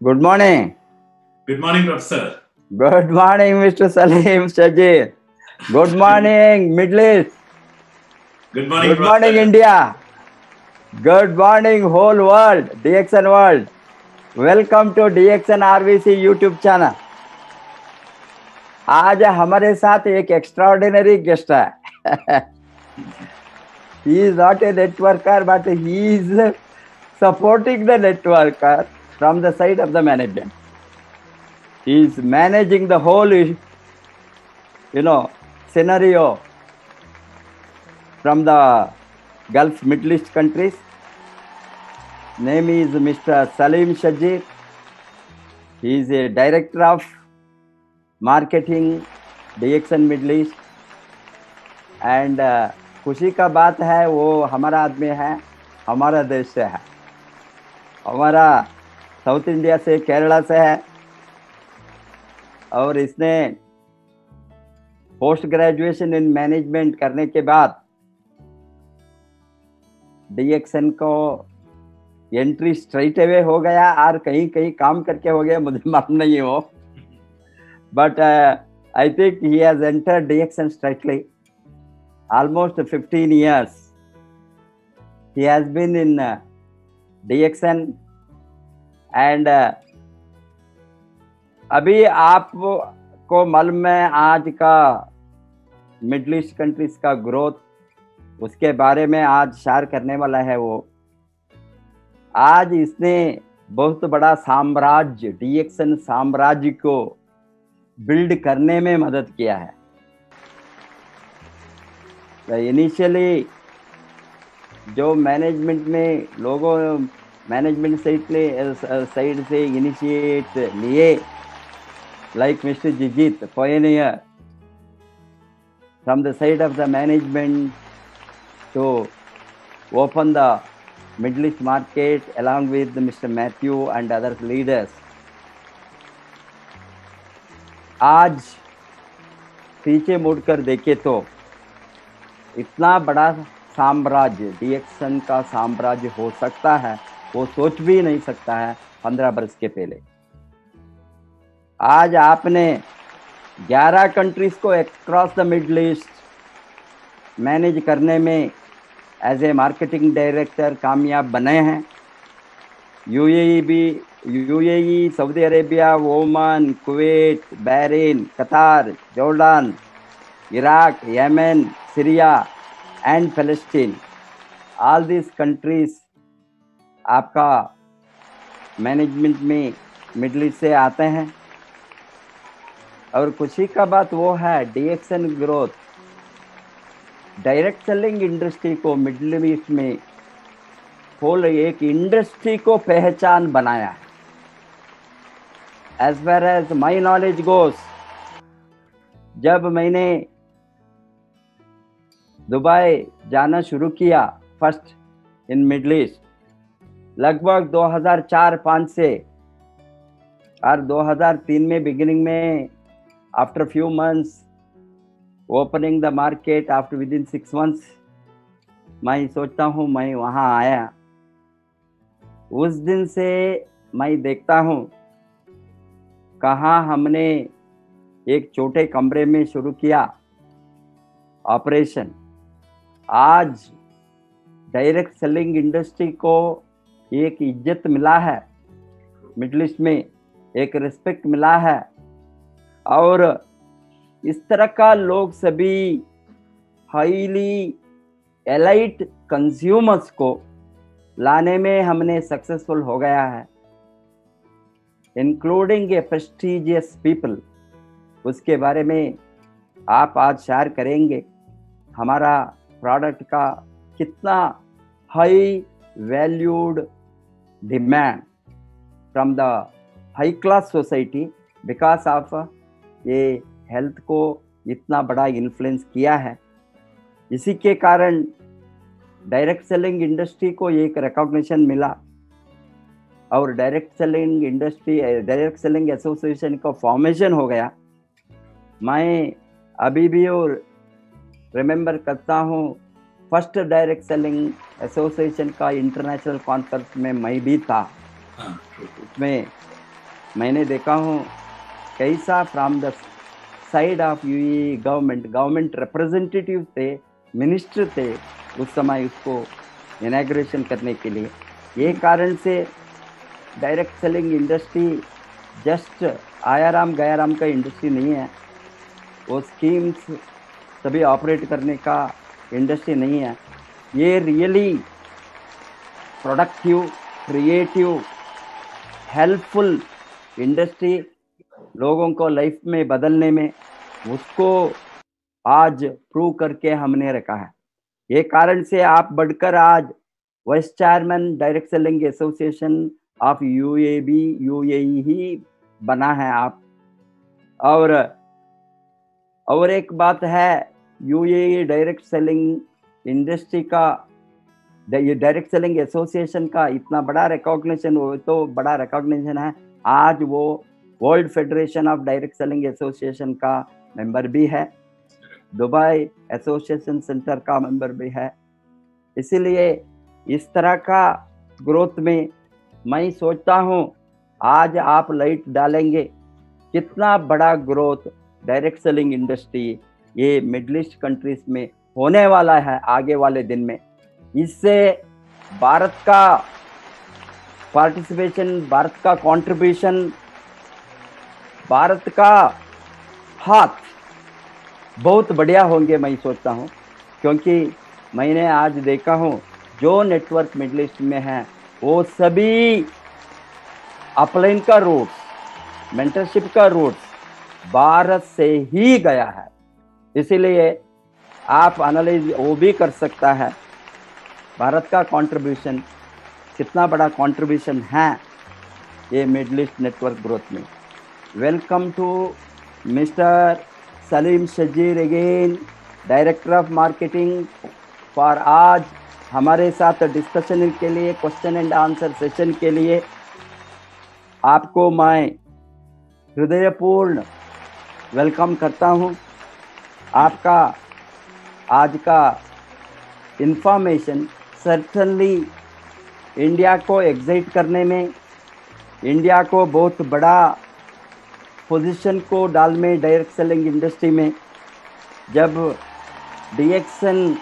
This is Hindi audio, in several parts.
Good morning. Good morning, Professor. Good morning, Mr. Salim Sajid. Good morning, Middle East. Good morning, Good Professor. morning, India. Good morning, whole world, DXN world. Welcome to DXN RVC YouTube channel. आज हमारे साथ एक एक्स्ट्राऑर्डिनरी गेस्ट है. He is not a networker, but he is supporting the networker from the side of the management. He is managing the whole, scenario from the Gulf Middle East countries. Name is Mr. Salim Sajid. He is a director of marketing DXN Middle East. And खुशी का बात है वो हमारा आदमी है, हमारा देश से है, हमारा साउथ इंडिया से, केरला से है. और इसने पोस्ट ग्रेजुएशन इन मैनेजमेंट करने के बाद DXN को एंट्री स्ट्रेट अवे हो गया और कहीं कहीं काम करके हो गया, मुझे मालूम नहीं हो. But I think he has entered DXN straightly. Almost 15 years he has been in DXN. and अभी आपको मालूम है आज का मिडल ईस्ट कंट्रीज का ग्रोथ, उसके बारे में आज शेयर करने वाला है वो. आज इसने बहुत बड़ा साम्राज्य, DXN साम्राज्य को बिल्ड करने में मदद किया है. इनिशियली जो मैनेजमेंट में लोगों मैनेजमेंट साइड से इनिशिएट लिए, like mister Jijith pioneer from the side of the management to open the Middle East market along with Mr. Matthew and other leaders. आज पीछे मुड़कर देखे तो इतना बड़ा साम्राज्य, DXN का साम्राज्य हो सकता है वो सोच भी नहीं सकता है 15 वर्ष के पहले. आज आपने 11 कंट्रीज को across the middle east manage करने में एज ए मार्केटिंग डायरेक्टर कामयाब बने हैं. UAE, Saudi Arabia, Oman, Kuwait, Bahrain, Qatar, Jordan, Iraq, Yemen, Syria and Palestine. All these countries आपका मैनेजमेंट में मिडल ईस्ट से आते हैं. और खुशी का बात वो है DXN growth direct selling industry को मिडल ईस्ट में होल एक इंडस्ट्री को पहचान बनाया है. As far as my knowledge goes, जब मैंने दुबई जाना शुरू किया फर्स्ट इन मिडल ईस्ट लगभग 2004-05 से, और 2003 में बिगिनिंग में after few months opening the market, after with in 6 months मैं सोचता हूँ मैं वहाँ आया. उस दिन से मैं देखता हूँ कहाँ हमने एक छोटे कमरे में शुरू किया ऑपरेशन. आज डायरेक्ट सेलिंग इंडस्ट्री को एक इज्जत मिला है, मिडल ईस्ट में एक रिस्पेक्ट मिला है. और इस तरह का लोग सभी हाईली एलाइट कंज्यूमर्स को लाने में हमने सक्सेसफुल हो गया है, इंक्लूडिंग ए प्रेस्टीजियस पीपल. उसके बारे में आप आज शेयर करेंगे. हमारा प्रोडक्ट का कितना high valued demand from the high class society because of ये हेल्थ को इतना बड़ा इन्फ्लुएंस किया है. इसी के कारण डायरेक्ट सेलिंग इंडस्ट्री को एक रिकॉग्निशन मिला और direct selling industry, direct selling association का फॉर्मेशन हो गया. मैं अभी भी और रिमेंबर करता हूँ फर्स्ट डायरेक्ट सेलिंग एसोसिएशन का इंटरनेशनल कॉन्फ्रेंस में मैं भी था. उसमें मैंने देखा हूँ कैसा from the side of UAE government representative थे, मिनिस्टर थे उस समय उसको इनॉग्रेशन करने के लिए। ये कारण से direct selling industry just Aaya Ram Gaya Ram का इंडस्ट्री नहीं है, वो स्कीम्स सभी ऑपरेट करने का इंडस्ट्री नहीं है। ये really productive, creative, helpful industry लोगों को लाइफ में बदलने में, उसको आज प्रूव करके हमने रखा है। ये कारण से आप बढ़कर आज vice chairman direct selling association of UAE ही बना है आप। और एक बात है, यूएई डायरेक्ट सेलिंग इंडस्ट्री का, डायरेक्ट सेलिंग एसोसिएशन का इतना बड़ा रिकॉग्निशन, वो तो बड़ा रिकॉग्निशन है, आज वो world federation of direct selling association का मेंबर भी है, दुबई एसोसिएशन सेंटर का मेंबर भी है। इसीलिए इस तरह का ग्रोथ में मैं सोचता हूँ आज आप लाइट डालेंगे कितना बड़ा ग्रोथ डायरेक्ट सेलिंग इंडस्ट्री ये मिडिल ईस्ट कंट्रीज में होने वाला है आगे वाले दिन में। इससे भारत का पार्टिसिपेशन, भारत का कंट्रीब्यूशन, भारत का हाथ बहुत बढ़िया होंगे मैं सोचता हूँ, क्योंकि मैंने आज देखा हूँ जो नेटवर्क मिडिल ईस्ट में है वो सभी अपलाइन का रूट्स, मेंटरशिप का रूट्स भारत से ही गया है। इसीलिए आप एनालाइज वो भी कर सकता है भारत का कंट्रीब्यूशन कितना बड़ा कंट्रीब्यूशन है ये मिडिल ईस्ट नेटवर्क ग्रोथ में। Welcome to mister Saleem Shajeer again, director of marketing, for आज हमारे साथ डिस्कशन के लिए, क्वेश्चन एंड आंसर सेशन के लिए आपको मैं हृदयपूर्ण वेलकम करता हूं। आपका आज का इंफॉर्मेशन सर्टनली इंडिया को एक्साइट करने में, इंडिया को बहुत बड़ा पोजीशन को डाल में डायरेक्ट सेलिंग इंडस्ट्री में, जब DXN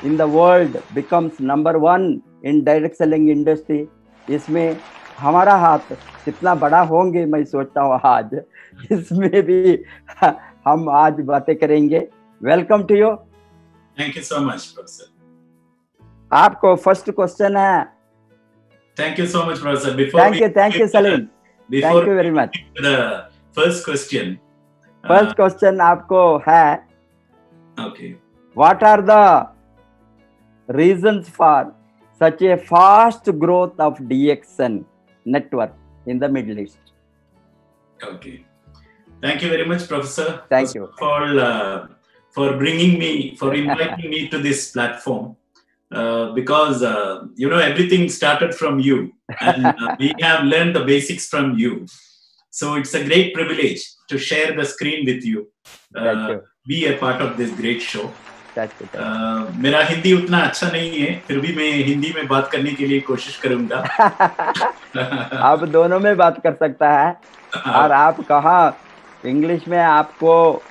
in the world becomes number 1 in direct selling industry, इसमें हमारा हाथ कितना बड़ा होंगे मैं सोचता हूँ आज इसमें भी हम आज बातें करेंगे। Welcome to you. Thank you so much professor. आपको फर्स्ट क्वेश्चन है। Thank you so much professor. Thank you Salim, thank you very much. First question आपको है, okay, what are the reasons for such a fast growth of DXN network in the Middle East? Okay, thank you very much, Professor. Thank you for bringing me, for inviting me to this platform, because everything started from you, and we have learned the basics from you. So it's a great privilege to share the screen with you, be a part of this great show. मेरा हिंदी उतना अच्छा नहीं है, फिर भी मैं हिंदी में बात करने के लिए कोशिश करूंगा। आप दोनों में बात कर सकता है, और आप कहाँ इंग्लिश में आपको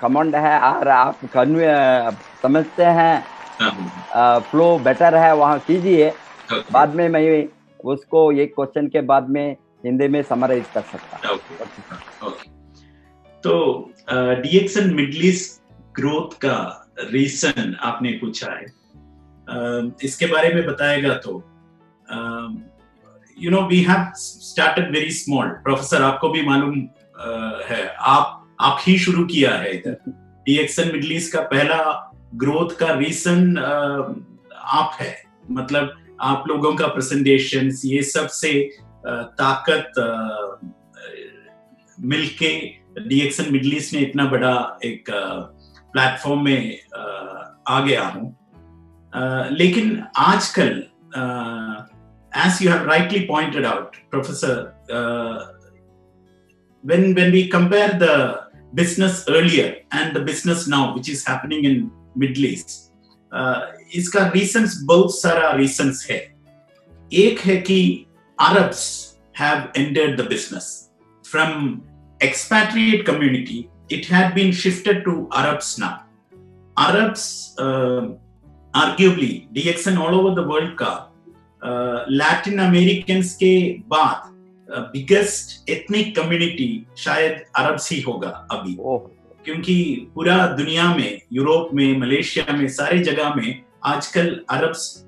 कमांड है और आप समझते हैं, फ्लो बेटर है, वहाँ कीजिए। बाद में मैं उसको एक क्वेश्चन के बाद में हिंदी में समराइज कर सकता हूँ। तो DXN मिडिल ईस्ट ग्रोथ का रीजन आपने पूछा है, इसके बारे में बताएगा तो we have started very small. Professor आपको भी मालूम है, आप ही शुरू किया है इधर। DXN मिडिल ईस्ट का पहला ग्रोथ का रीजन आप है, मतलब आप लोगों का प्रेजेंटेशन, ये सब से ताकत मिलके DXN मिडिल ईस्ट ने इतना बड़ा एक प्लेटफॉर्म में आ गया हूं। लेकिन आजकल, as you have rightly pointed out, Professor, when we compare the business earlier and the business now, which is happening in Middle East, इसका reasons, बहुत सारा reasons है। एक है कि Arabs have entered the business. From expatriate community, it had been shifted to Arabs now. Arabs, arguably, DXN all over the world का Latin Americans के बाद biggest ethnic community शायद Arabs ही होगा अभी, क्योंकि पूरा दुनिया में, यूरोप में, मलेशिया में, सारे जगह में आजकल Arabs,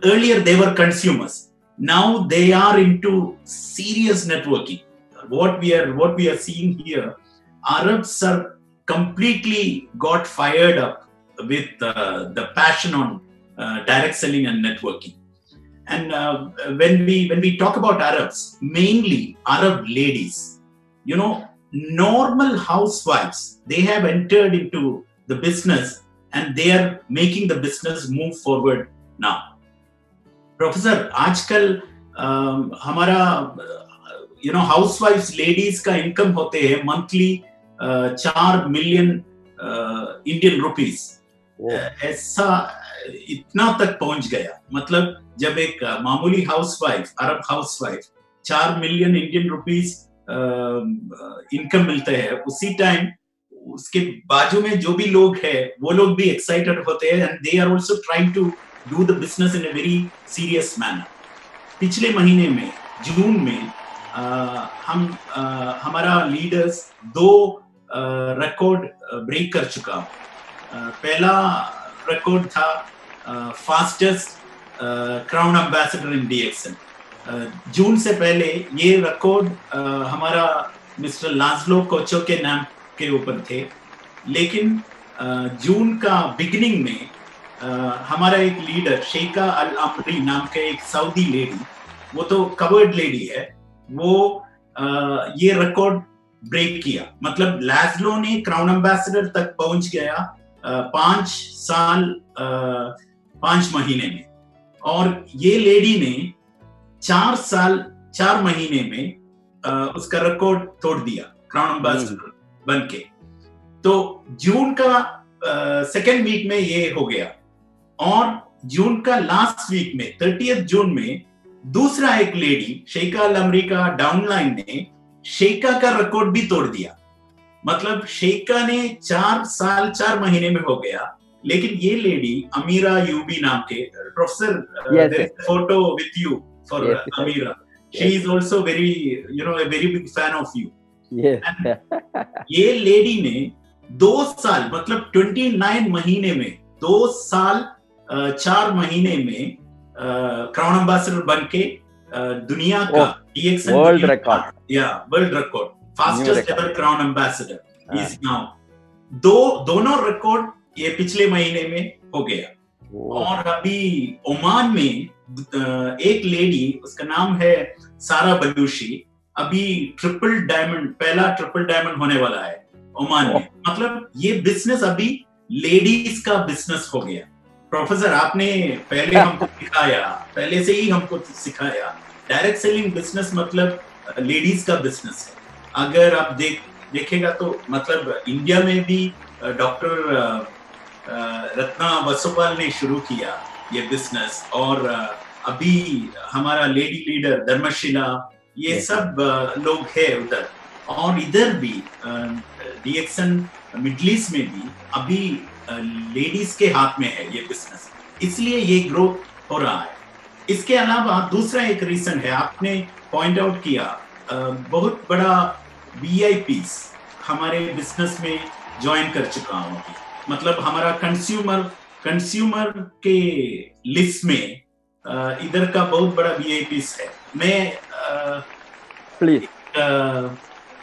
earlier they were consumers, now they are into serious networking. What we are seeing here, Arabs are completely got fired up with the passion on direct selling and networking. And when we talk about Arabs, mainly Arab ladies, you know, normal housewives, they have entered into the business and they are making the business move forward now. Professor, आजकल हमारा you know housewives ladies का income होते हैं monthly 4 million Indian rupees. ऐसा इतना तक पहुंच गया, मतलब जब एक मामूली हाउसवाइफ, अरब housewife 4 million Indian rupees income मिलते हैं, उसी टाइम उसके बाजू में जो भी लोग हैं वो लोग भी एक्साइटेड होते हैं and they are also trying to do the business in a very serious manner. पिछले महीने में जून में हमारा लीडर्स 2 रिकॉर्ड ब्रेक कर चुका. पहला रिकॉर्ड था फास्टेस्ट क्राउन एम्बेसडर इन DXN. जून से पहले ये रिकॉर्ड हमारा मिस्टर लाज़लो कोचो के नाम के ऊपर थे, लेकिन जून का बिगिनिंग में हमारा एक लीडर शेखा अल अमरी नाम के एक सऊदी लेडी, वो तो कवर्ड लेडी है, वो ये रिकॉर्ड ब्रेक किया. मतलब लाज़लो ने क्राउन एम्बेसडर तक पहुंच गया 5 साल 5 महीने में, और ये लेडी ने 4 साल 4 महीने में उसका रिकॉर्ड तोड़ दिया क्राउन एम्बेसडर बनके. तो जून का सेकेंड वीक में ये हो गया, और जून का लास्ट वीक में 30 जून में दूसरा एक लेडी शेखा अल अमरी का डाउनलाइन ने शेखा का रिकॉर्ड भी तोड़ दिया. मतलब शेखा ने 4 साल 4 महीने में हो गया, लेकिन ये लेडी अमीरा यूबी नाम के, professor photo with you for Amira, she is also very you know a very big fan of you. ये लेडी ने 2 साल मतलब 29 महीने में 2 साल 4 महीने में क्राउन एम्बेसडर बनके दुनिया का DXN world record, world record, fastest ever crown ambassador is now. दोनों रिकॉर्ड ये पिछले महीने में हो गया. और अभी ओमान में एक लेडी, उसका नाम है सारा बलूशी, अभी पहला ट्रिपल डायमंड होने वाला है ओमान में. मतलब ये बिजनेस अभी लेडीज का बिजनेस हो गया. प्रोफेसर, आपने पहले से ही हमको सिखाया डायरेक्ट सेलिंग बिजनेस मतलब लेडीज का बिजनेस है. अगर आप देखेगा तो मतलब इंडिया में भी डॉक्टर रत्ना वसुपाल ने शुरू किया ये बिजनेस, और अभी हमारा लेडी लीडर धर्मशिला, ये सब लोग हैं उधर. और इधर भी DXN मिडिल ईस्ट में भी अभी लेडीज के हाथ में है ये बिजनेस, इसलिए ये ग्रोथ हो रहा है. इसके अलावा दूसरा एक रीजन है, आपने पॉइंट आउट किया, बहुत बड़ा VIPs हमारे बिजनेस में ज्वाइन कर चुका हूँ. मतलब हमारा कंज्यूमर के लिस्ट में इधर का बहुत बड़ा VIPs है. मैं प्लीज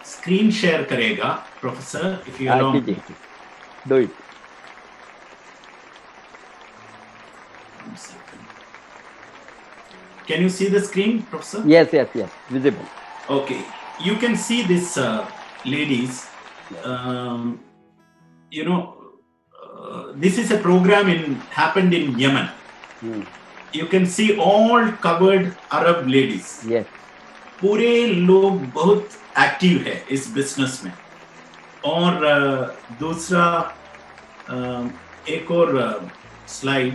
स्क्रीन शेयर करेगा professor, if you allow me. Do it. Can you see the screen, Professor? Yes, visible. Okay, you can see this ladies. You know, this is a program happened in Yemen. You can see all covered Arab ladies. Yes. पूरे लोग बहुत एक्टिव है इस बिजनेस में. और दूसरा एक और स्लाइड,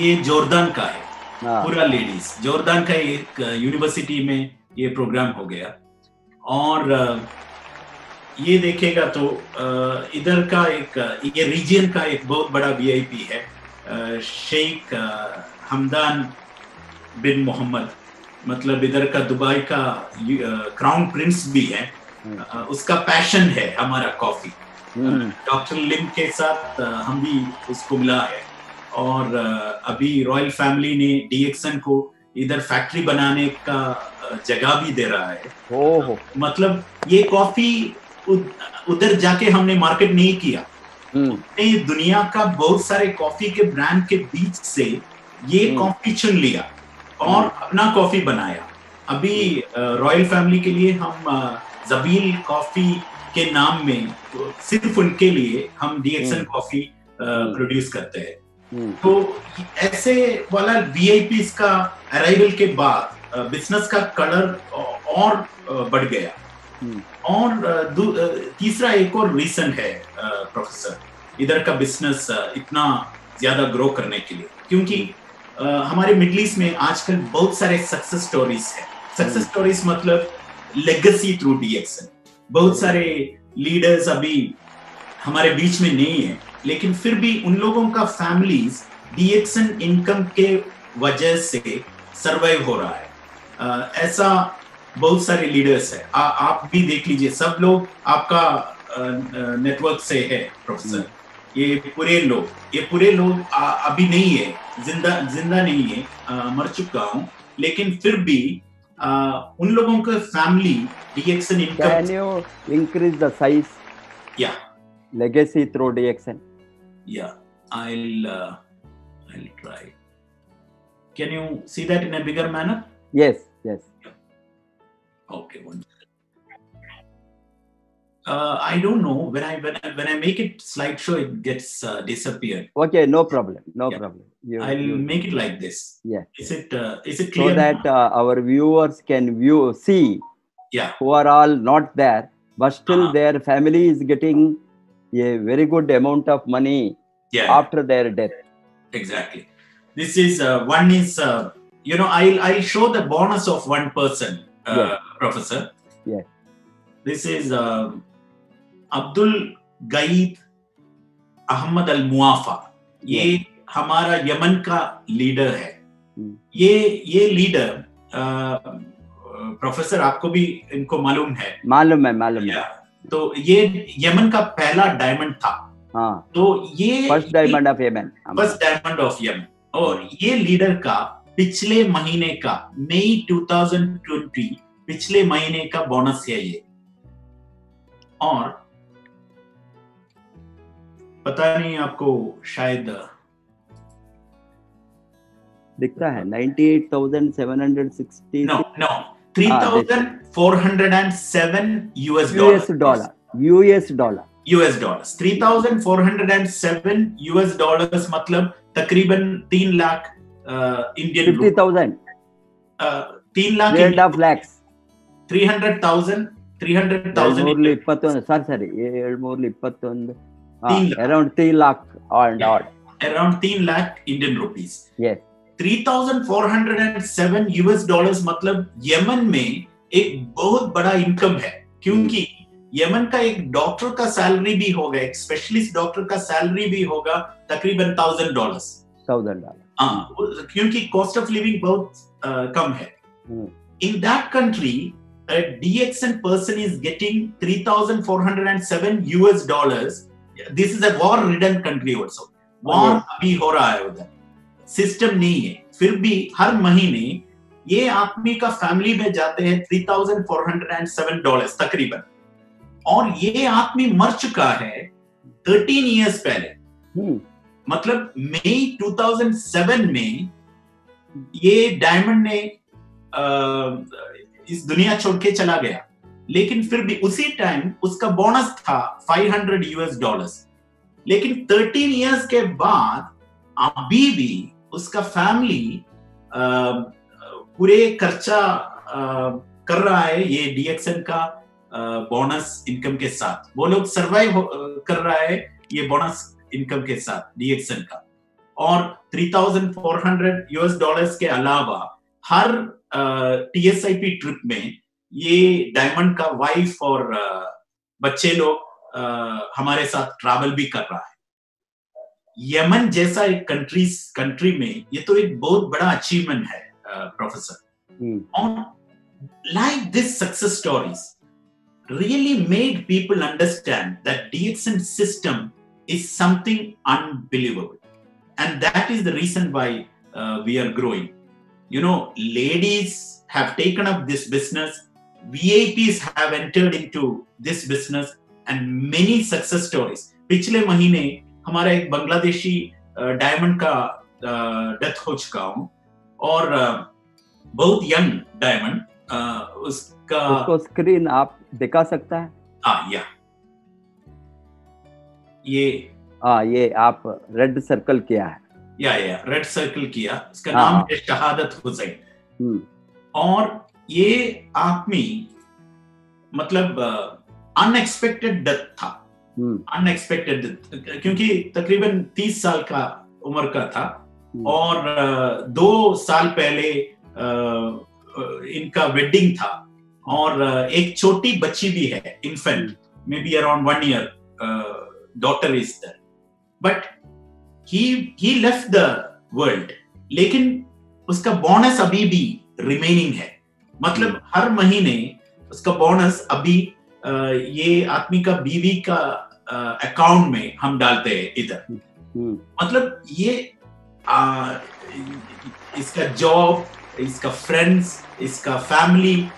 ये जॉर्डन का है. पूरा लेडीज। जोरदान का एक यूनिवर्सिटी में ये प्रोग्राम हो गया। और ये देखेगा तो इधर का एक ये रीजन का एक बहुत बड़ा वीआईपी है, शेख हमदान बिन मोहम्मद, मतलब इधर का दुबई का क्राउन प्रिंस भी है। उसका पैशन है हमारा कॉफी। डॉक्टर लिम के साथ हम भी उसको मिला है। और अभी रॉयल फैमिली ने डीएक्सन को इधर फैक्ट्री बनाने का जगह भी दे रहा है। मतलब ये कॉफी उधर जाके हमने मार्केट नहीं किया, दुनिया का बहुत सारे कॉफी के ब्रांड के बीच से ये कॉफी चुन लिया और अपना कॉफी बनाया। अभी रॉयल फैमिली के लिए हम जबील कॉफी के नाम में सिर्फ उनके लिए हम डीएक्सन कॉफी प्रोड्यूस करते हैं। तो ऐसे वाला वीआईपीज का अराइवल के बाद बिजनेस का कलर और बढ़ गया। और तीसरा एक और रीजन है प्रोफेसर इधर का बिजनेस इतना ज्यादा ग्रो करने के लिए, क्योंकि हमारे मिडिल ईस्ट में आजकल बहुत सारे सक्सेस स्टोरीज है। सक्सेस स्टोरीज मतलब लेगेसी थ्रू डीएक्सन। बहुत सारे लीडर्स अभी हमारे बीच में नहीं है, लेकिन फिर भी उन लोगों का फैमिलीज डीएक्सन इनकम के वजह से सरवाइव हो रहा है। ऐसा बहुत सारे लीडर्स है। आप भी देख लीजिए, सब लोग आपका नेटवर्क से है प्रोफेसर। ये पूरे लोग अभी नहीं है, जिंदा नहीं है, मर चुका हूँ, लेकिन फिर भी उन लोगों का family DXN income. Can you increase the size? Yeah. Legacy through DXN. Yeah, I'll try. Can you see that in a bigger manner? Yes. Okay, one. I don't know, when I make it slideshow, it gets disappeared. Okay, no problem. I'll make it like this. Yeah. Is it clear? So that our viewers can see. Yeah. Who are all not there, but still their family is getting a very good amount of money after their death. Exactly. This is one is I'll show the bonus of one person, Professor. Yeah. This is Abdul Gaid Ahmad Al Muafa. ये हमारा यमन का लीडर है। ये लीडर प्रोफेसर आपको भी इनको मालूम है? मालूम है। तो ये यमन का पहला डायमंड था। तो ये फर्स्ट डायमंड ऑफ यमन। और ये लीडर का पिछले महीने का मई 2020 पिछले महीने का बोनस है ये। और पता नहीं आपको शायद दिखता है 98,760। No, 3,407 US dollars. $3,407 US मतलब तकरीबन 3 लाख इंडियन 50,000 3 लाख 3.5 lakhs 300,000 ಸರಿ 721 around 3 lakh and odd. Around 3 lakh Indian rupees. Yes. 3,407 US dollars मतलब यमन में एक बहुत बड़ा इनकम है, क्योंकि यमन का एक डॉक्टर का सैलरी भी होगा, एक स्पेशलिस्ट डॉक्टर का सैलरी भी होगा तकरीबन $1,000। क्योंकि कॉस्ट ऑफ लिविंग बहुत कम है। In that country, a DXN person is getting 3,407 US dollars. This is a war-ridden country also. War अभी हो रहा है उधर, सिस्टम नहीं है, फिर भी हर महीने ये आदमी का फैमिली में जाते हैं $3,407 तकरीबन। और ये आदमी मर चुका है 13 years पहले। मतलब मई 2007 में ये डायमंड ने इस दुनिया छोड़ के चला गया, लेकिन फिर भी उसी टाइम उसका बोनस था $500 US। लेकिन 13 years के बाद अभी भी उसका फैमिली पूरे खर्चा कर रहा है ये डीएक्सन का बोनस इनकम के साथ। वो लोग सरवाइव कर रहा है ये बोनस इनकम के साथ डीएक्सन का। और $3,400 के अलावा हर TSIP ट्रिप में ये डायमंड का वाइफ और बच्चे लोग हमारे साथ ट्रैवल भी कर रहा है। यमन जैसा एक कंट्री में ये तो एक बहुत बड़ा अचीवमेंट है प्रोफेसर। और like this success stories really made people understand that DXN system is something unbelievable, and that is the reason why we are growing. You know, ladies have taken up this business, VIPs have entered into this business, and many success stories. पिछले महीने हमारा एक बांग्लादेशी डायमंड का डेथ हो चुका हूं, और बहुत यंग डायमंड, उसको स्क्रीन आप दिखा सकता है? या ये आप रेड सर्कल किया है? या रेड सर्कल किया। उसका नाम है शहादत हुसैन। और ये आदमी मतलब अनएक्सपेक्टेड डेथ था, अनएक्सपेक्टेड डेथ, क्योंकि तकरीबन 30 साल का उम्र का था, और 2 साल पहले इनका वेडिंग था, और एक छोटी बच्ची भी है, infant, maybe around 1 year daughter is there, but he left the world, लेकिन उसका बोनस अभी भी रिमेनिंग है। मतलब हर महीने उसका बोनस अभी ये आदमी का बीवी का अकाउंट में हम डालते हैं इधर। मतलब ये इसका जॉब, इसका फ्रेंड्स, इसका फैमिली,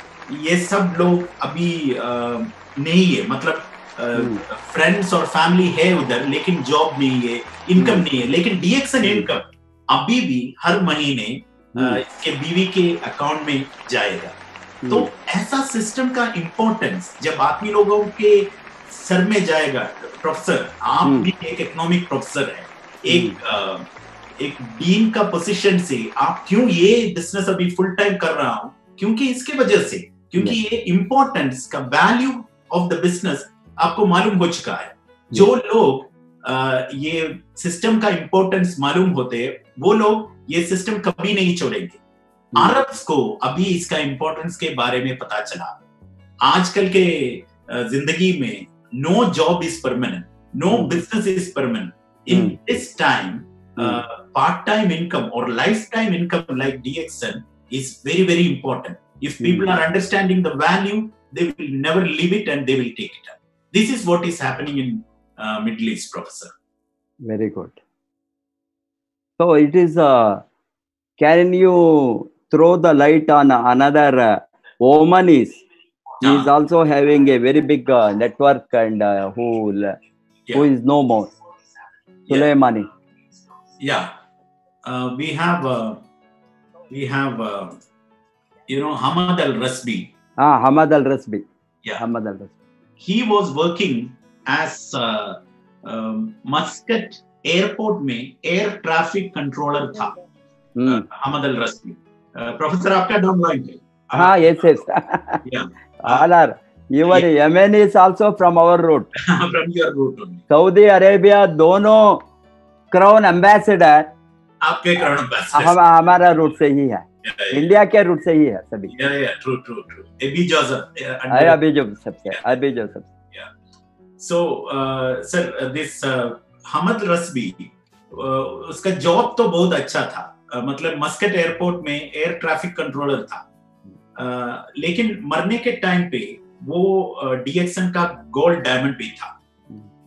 ये सब लोग अभी नहीं है। मतलब फ्रेंड्स और फैमिली है उधर, लेकिन जॉब नहीं है, इनकम नहीं है। लेकिन DXN इनकम अभी भी हर महीने इसके बीवी के अकाउंट में जाएगा। तो ऐसा सिस्टम का इंपॉर्टेंस जब आदमी लोगों के सर में जाएगा, प्रोफेसर आप भी एक इकोनॉमिक प्रोफेसर है, एक डीन का पोजीशन से आप क्यों ये बिजनेस अभी फुल टाइम कर रहा हूं, क्योंकि इसके वजह से, क्योंकि ये इंपॉर्टेंस का वैल्यू ऑफ द बिजनेस आपको मालूम हो चुका है। जो लोग ये सिस्टम का इंपॉर्टेंस मालूम होते हैं, वो लोग ये सिस्टम कभी नहीं छोड़ेंगे। अरब्स को अभी इसका इंपॉर्टेंस के बारे में पता चला। आजकल के जिंदगी में no job is permanent, no business is permanent. In this time part time income और life time income like DXN is very, very important. If people are understanding the value, they will never leave it and they will take it up. This is what is happening in Middle East, Professor. Very good. So it is, can you throw the light on another woman is also having a very big network, and who is no more? Sulaimani. Yeah. We have you know, Hamad Al-Rasbi. Hamad Al-Rasbi. Yeah. Hamad Al-Rasbi. He was working as Muscat airport में air traffic controller था। Hamad Al-Rasbi. Professor, आपका downline है? Yes. Yeah. Your Yemen is also from our route. From your route only. Saudi Arabia दोनों क्राउन एम्बेसडर आपके क्राउन एम्बेसडर हमारा रूट से ही है, इंडिया के रूट से ही है सभी। ट्रू। अभी जोसेफ सो सर, दिस हमद रस्बी, उसका जॉब तो बहुत अच्छा था। मतलब मस्कट एयरपोर्ट में एयर ट्रैफिक कंट्रोलर था, लेकिन मरने के टाइम पे वो DXN का गोल्ड डायमंड भी था।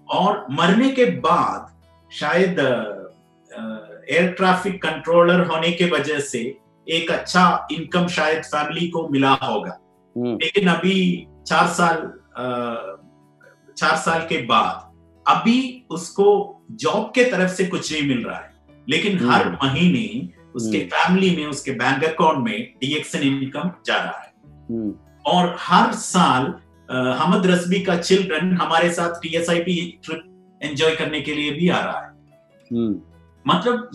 और मरने के बाद शायद एयर ट्रैफिक कंट्रोलर होने के वजह से एक अच्छा इनकम शायद फैमिली को मिला होगा। लेकिन अभी 4 साल के बाद अभी उसको जॉब के तरफ से कुछ नहीं मिल रहा है, लेकिन हर महीने उसके फैमिली में, उसके बैंक अकाउंट में DXN इनकम जा रहा है। और हर साल हमद रस्बी का चिल्ड्रन हमारे साथ TSIP ट्रिप एंजॉय करने के लिए भी आ रहा है। मतलब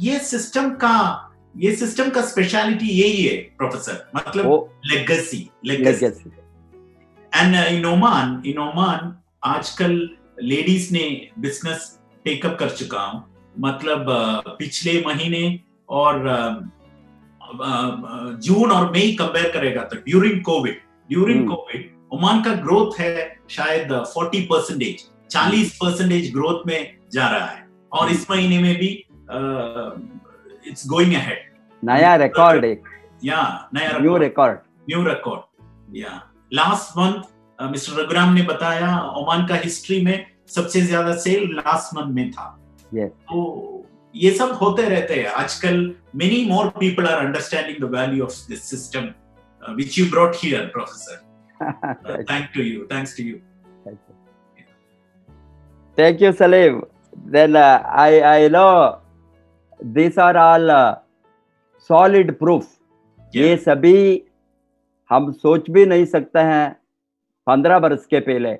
ये सिस्टम का स्पेशलिटी यही है प्रोफेसर, मतलब लेगेसी। एंड इन ओमान आजकल लेडीज ने बिजनेस टेकअप कर चुका हूं, मतलब पिछले महीने और जून और मई कंपेयर करेगा तो ड्यूरिंग कोविड ओमान का ग्रोथ है शायद 40% ग्रोथ में जा रहा है, और इस महीने में भी इट्स गोइंग अहेड, नया रिकॉर्ड, न्यू रिकॉर्ड। या लास्ट मंथ मिस्टर रघुराम ने बताया ओमान का हिस्ट्री में सबसे ज्यादा सेल लास्ट मंथ में था। तो ये सब होते रहते हैं आजकल। Many more people are understanding the value of this system which you brought here professor. Thanks to you. Thank you, Salim. Then I know these are all solid proof. ये सभी हम सोच भी नहीं सकते हैं 15 वर्ष के पहले।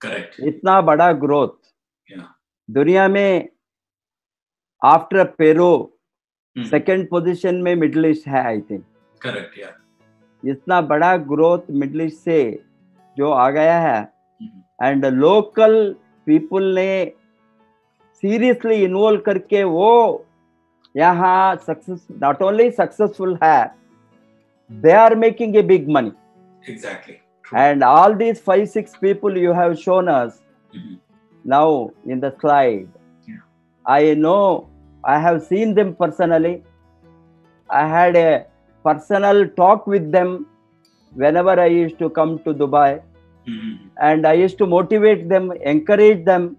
Correct. इतना बड़ा ग्रोथ दुनिया में आफ्टर पेरू सेकंड पोजीशन में मिडिल ईस्ट है, आई थिंक। करेक्ट, या इतना बड़ा ग्रोथ मिडिल ईस्ट से जो आ गया है, एंड लोकल पीपल ने सीरियसली इन्वॉल्व करके वो यहाँ सक्सेस, नॉट ओनली सक्सेसफुल है, they are making a big money. Exactly. True. And all these 5-6 people you have shown us now in the slide, I know, I have seen them personally. I had a personal talk with them whenever I used to come to Dubai, and I used to motivate them, encourage them.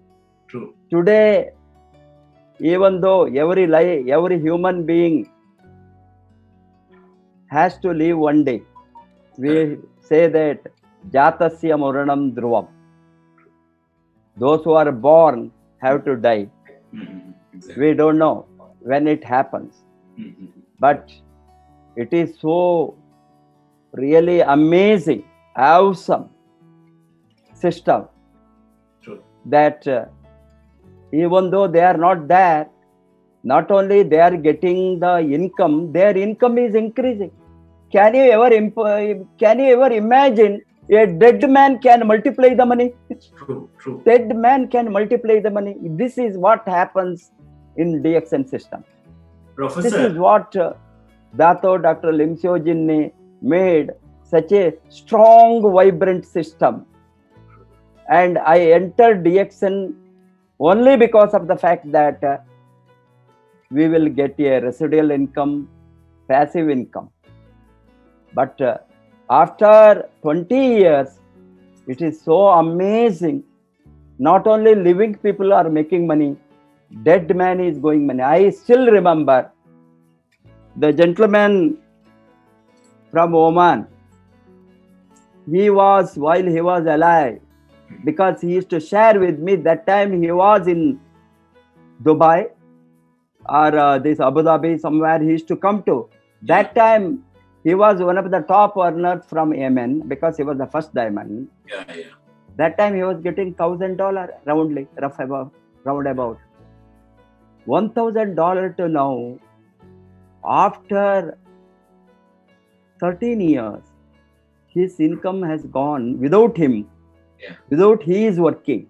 True. Today, even though every human being has to live one day, we say that jatasya maranam dhruvam. Those who are born have to die. Exactly. We don't know when it happens, but it is so really amazing, awesome system. True. That even though they are not there, not only they are getting the income, their income is increasing. Can you ever imagine a dead man can multiply the money? True. Dead man can multiply the money. This is what happens in DXN system. Professor, this is what Dr. Lim Seo Jin ne made such a strong, vibrant system. And I entered DXN only because of the fact that we will get a residual income, passive income. But after 20 years, it is so amazing. Not only living people are making money, dead man is going money. I still remember the gentleman from Oman. While he was alive, because he used to share with me, that time he was in Dubai or this Abu Dhabi, somewhere he used to come to. That time he was one of the top earners from Yemen because he was the first diamond. Yeah. That time he was getting $1,000 roundly, round about. $1,000 to now, after 13 years, his income has gone without him. Yeah. Without he is working,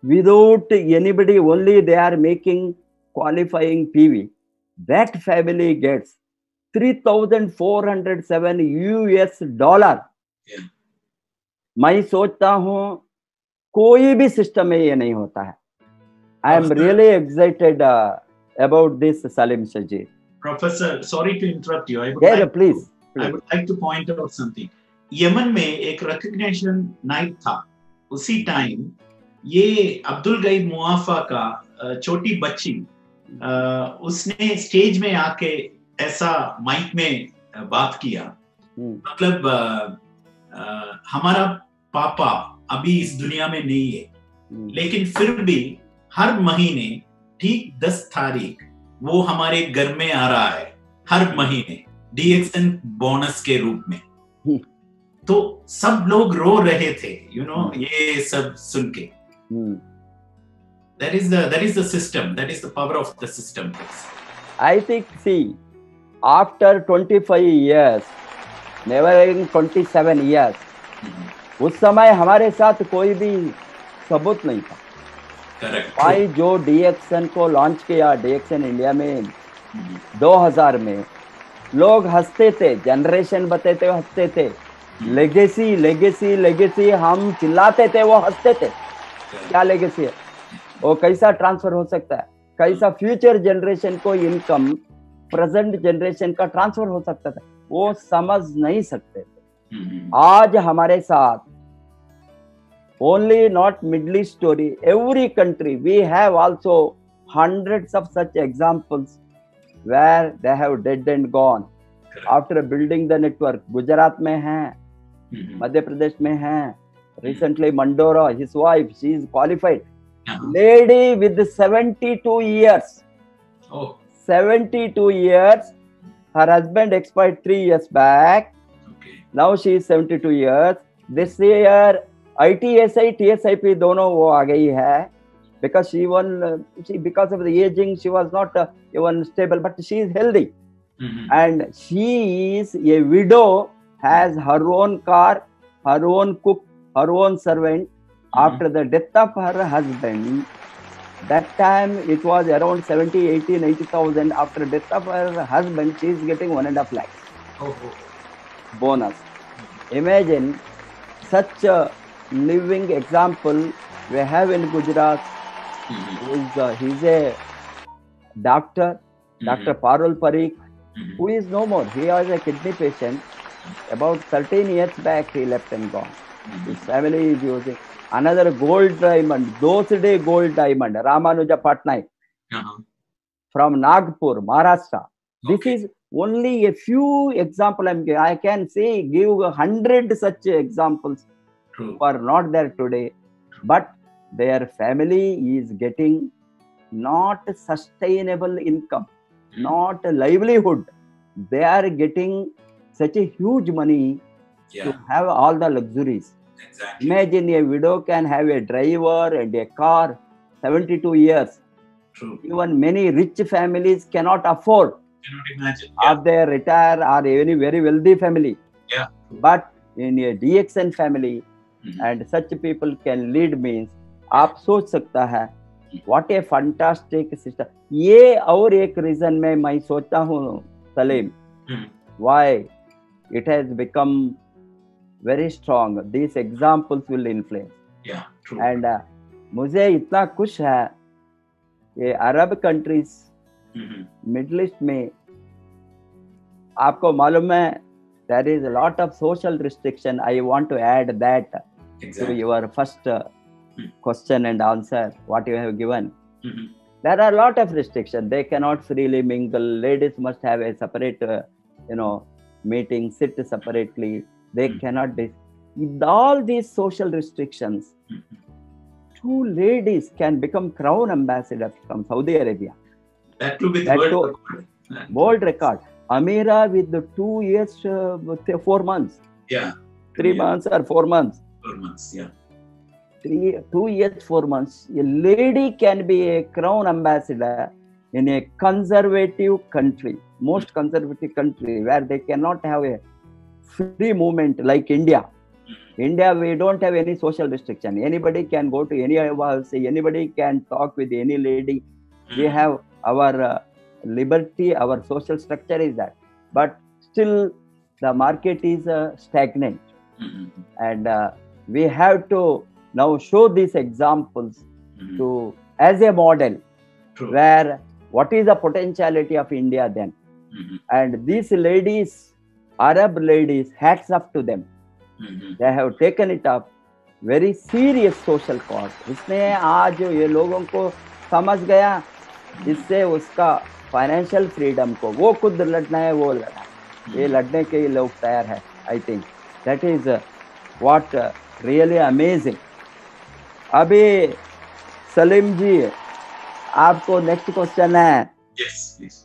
without anybody, only they are making qualifying PV. That family gets $3,407 US. Yeah. मैं सोचता हूँ कोई भी सिस्टम में ये नहीं होता है. I am really excited about this, Salim Shaji. Professor, sorry to interrupt you. Please. I would like to point out something. Yemen में एक recognition night था. उसी टाइम ये अब्दुल गईब मुआफा का छोटी बच्ची उसने स्टेज में आके ऐसा माइक में बात किया. मतलब हमारा पापा अभी इस दुनिया में नहीं है, लेकिन फिर भी हर महीने ठीक 10 तारीख वो हमारे घर में आ रहा है, हर महीने DXN बोनस के रूप में. तो सब लोग रो रहे थे, ये सब सुन के. That is the system. That is the power of the system. I think, see, after 25 years, never in 27 years, उस समय हमारे साथ कोई भी सबूत नहीं था. करेक्ट। भाई जो डीएक्सन को लॉन्च किया, डीएक्सन इंडिया में 2000 में, लोग हंसते थे, जनरेशन बताते थे, हंसते थे, लेगेसी लेगेसी लेगेसी, हम चिल्लाते थे, वो हंसते थे, क्या लेगेसी है, वो कैसा ट्रांसफर हो सकता है, कैसा फ्यूचर जनरेशन को इनकम प्रेजेंट जनरेशन का ट्रांसफर हो सकता था, वो समझ नहीं सकते थे। आज हमारे साथ only not Middle East story, every country we have also hundreds of such examples where they have dead and gone after building the network. Gujarat में है, मध्य प्रदेश में है, recently Mandora, his wife, she is qualified, lady with 72 years. 72 years, her husband expired 3 years back. Now she is 72 years. This year ITSI, TSIP दोनों वो आ गई है, because because of the aging she was not even stable, but she is healthy. And she is a widow, has her own car, her own cook, her own servant. After the death of her husband, that time it was around 70, 80, 90,000. After death of her husband, she is getting 1.5 lakhs bonus. Imagine such a living example we have in Gujarat. He's a doctor, Dr. Parul Parikh, who is no more. He was a kidney patient. About 13 years back, he left and gone. His family is using another gold diamond, those day gold diamond, Ramanuja Patnaik, from Nagpur, Maharashtra. This is only a few examples. I can say, give 100 such examples who are not there today, but their family is getting not sustainable income, not a livelihood. They are getting such a huge money to have all the luxuries. Exactly. Imagine a widow can have a driver and a car, 72 years. True. Even many rich families cannot afford. Cannot imagine. Or they retire, or any very wealthy family. Yeah. But in a DXN family, and such people can lead means, आप सोच सकता है, what a fantastic system. ये और एक reason में मैं सोचता हूँ Salim, why it has become very strong. These examples will influence. Yeah, true. And मुझे इतना खुश है कि अरब कंट्रीज, मिडल ईस्ट में, आपको मालूम है, there is a lot of social restriction. I want to add that to your first question and answer, what you have given. There are a lot of restrictions. They cannot freely mingle. Ladies must have a separate, meeting, sit separately. They cannot. With all these social restrictions, 2 ladies can become crown ambassadors from Saudi Arabia. That will be the world record. World record. Amira with the 2 years, 4 months. Yeah. 3 months or 4 months. 4 months, yeah. 2 years, 4 months. A lady can be a crown ambassador in a conservative country, most conservative country, where they cannot have a free movement like India. India, we don't have any social restriction. Anybody can go to any house, anybody can talk with any lady. We have our liberty, our social structure is that. But still, the market is stagnant. And we have to now show these examples to as a model. True. Where what is the potentiality of India then? And these ladies, Arab ladies, hats off to them. They have taken it up very serious social cause. इसने आज ये लोगों को समझ गया, इससे उसका फाइनेंशियल फ्रीडम को वो खुद लड़ना है, वो लड़ा, ये लड़ने के लिए लोग तैयार है. I think that is what really amazing. अभी सलीम जी, आपको नेक्स्ट क्वेश्चन है. Yes, please.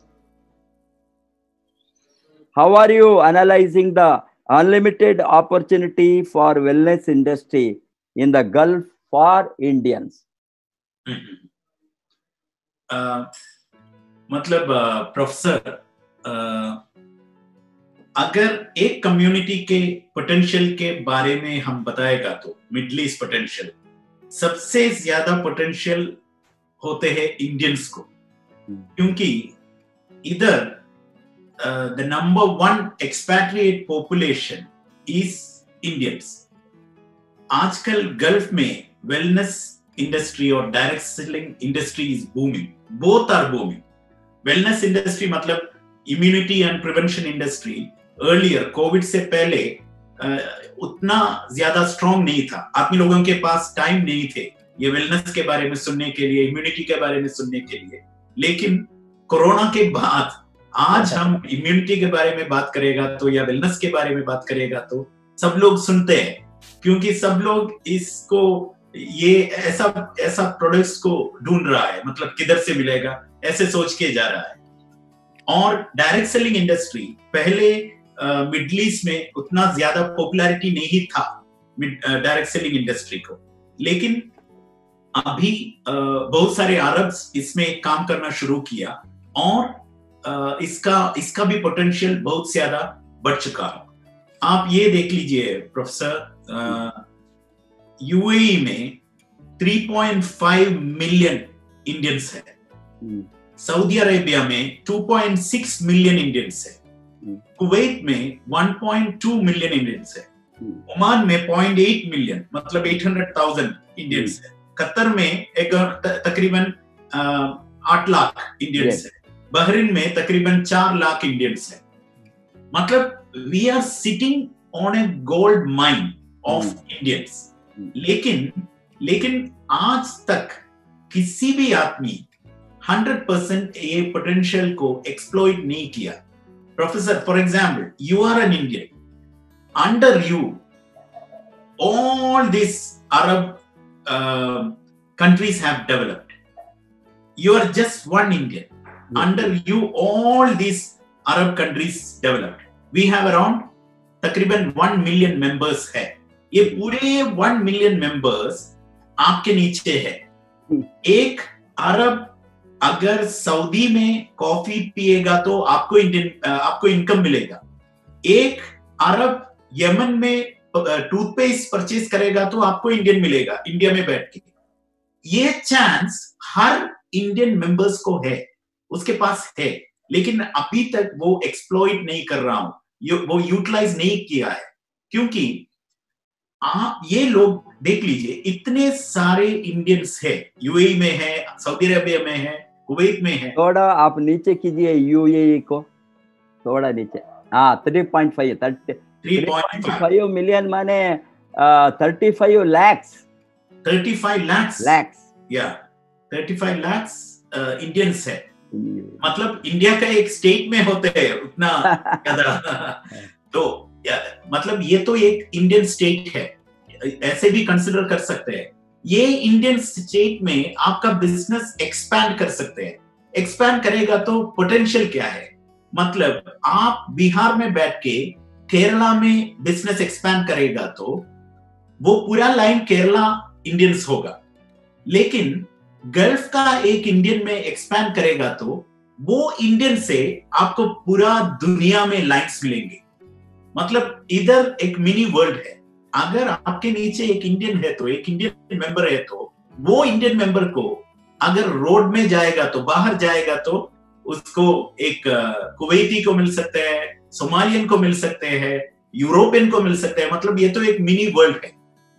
How are you analyzing the unlimited opportunity for wellness industry in the Gulf for Indians? मतलब प्रोफेसर, अगर एक कम्युनिटी के पोटेंशियल के बारे में हम बताएगा तो मिडल ईस्ट पोटेंशियल, सबसे ज्यादा पोटेंशियल होते हैं इंडियंस को, क्योंकि इधर the number 1 expatriate population is Indians. आजकल गल्फ में वेलनेस इंडस्ट्री और direct selling industry is booming, both are booming. Wellness industry मतलब immunity and prevention industry earlier Covid से पहले उतना ज्यादा स्ट्रॉन्ग नहीं था, आदमी लोगों के पास टाइम नहीं थे ये वेलनेस के बारे में सुनने के लिए, इम्यूनिटी के बारे में सुनने के लिए। लेकिन कोरोना के बाद आज हम इम्यूनिटी के बारे में बात करेगा तो या वेलनेस के बारे में बात करेगा तो सब लोग सुनते हैं, क्योंकि सब लोग इसको ये ऐसा प्रोडक्ट्स को ढूंढ रहा है, मतलब किधर से मिलेगा ऐसे सोच के जा रहा है। और डायरेक्ट सेलिंग इंडस्ट्री पहले मिडिल ईस्ट में उतना ज्यादा पॉपुलैरिटी नहीं था डायरेक्ट सेलिंग इंडस्ट्री को, लेकिन अभी बहुत सारे अरब्स इसमें काम करना शुरू किया और इसका भी पोटेंशियल बहुत ज्यादा बढ़ चुका है। आप ये देख लीजिए प्रोफेसर, यूएई में 3.5 मिलियन इंडियंस है, सऊदी अरेबिया में 2.6 मिलियन इंडियंस है, कुवैत में 1.2 मिलियन इंडियंस है, ओमान में 0.8 मिलियन मतलब 800,000 इंडियंस है, कतर में तकरीबन 8 लाख इंडियंस है, बहरीन में तकरीबन 4 लाख इंडियंस है। मतलब we are sitting on a gold mine of Indians. लेकिन आज तक किसी भी आदमी 100% ये पोटेंशियल को एक्सप्लॉइट नहीं किया। Professor, for example, you are an Indian, under you all these Arab countries have developed. You are just one Indian. Under you, all these Arab countries developed. We have around तकरीबन 1 मिलियन मेंबर्स है। ये पूरे 1 मिलियन मेंबर्स आपके नीचे है। एक अरब अगर सऊदी में कॉफी पिएगा तो आपको इनकम मिलेगा। एक अरब यमन में टूथपेस्ट परचेज करेगा तो आपको इंडियन मिलेगा इंडिया में बैठ के। ये चांस हर इंडियन मेंबर्स को है, उसके पास है, लेकिन अभी तक वो एक्सप्लॉइट नहीं कर रहा हूं, वो यूटिलाइज नहीं किया है। क्योंकि आप ये लोग देख लीजिए, इतने सारे इंडियंस है, यूएई में है, सऊदी अरेबिया में है, कुवैत में है। थोड़ा आप नीचे कीजिए यूएई को, थोड़ा नीचे। हाँ, 3.5 मिलियन माने 35 lakhs 35 lakhs इंडियंस है। मतलब इंडिया का एक स्टेट में होते हैं उतना ज्यादा। तो मतलब ये तो एक इंडियन स्टेट है, ऐसे भी कंसिडर कर सकते हैं। ये इंडियन स्टेट में आपका बिजनेस एक्सपैंड कर सकते हैं। एक्सपैंड करेगा तो पोटेंशियल क्या है? मतलब आप बिहार में बैठ के केरला में बिजनेस एक्सपैंड करेगा तो वो पूरा लाइन केरला इंडियंस होगा, लेकिन गल्फ का एक इंडियन में एक्सपैंड करेगा तो वो इंडियन से आपको पूरा दुनिया में लाइन्स मिलेंगे। मतलब इधर एक मिनी वर्ल्ड है। अगर आपके नीचे एक इंडियन है तो, एक इंडियन मेंबर है तो, वो इंडियन मेंबर को अगर रोड में जाएगा तो, बाहर जाएगा तो उसको एक कुवैती को मिल सकते हैं, सोमालियन को मिल सकते हैं, यूरोपियन को मिल सकते हैं। मतलब ये तो एक मिनी वर्ल्ड है।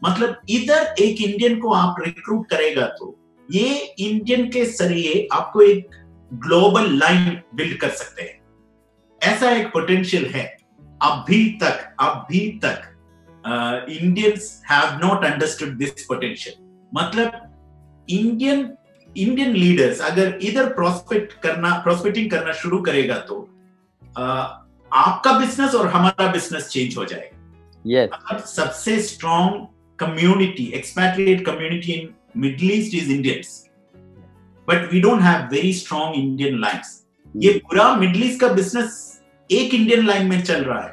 मतलब इधर एक इंडियन को आप रिक्रूट करेगा तो ये इंडियन के जरिए आपको एक ग्लोबल लाइन बिल्ड कर सकते हैं। ऐसा एक पोटेंशियल है। अभी तक Indians have not understood this potential. मतलब इंडियन लीडर्स अगर इधर प्रोस्पेक्टिंग करना शुरू करेगा तो आपका बिजनेस और हमारा बिजनेस चेंज हो जाएगा। yes. सबसे strong community, expatriate community in Middle East is Indians, but we don't have very strong Indian lines. ये पूरा Middle East का बिजनेस एक इंडियन लाइन में चल रहा है।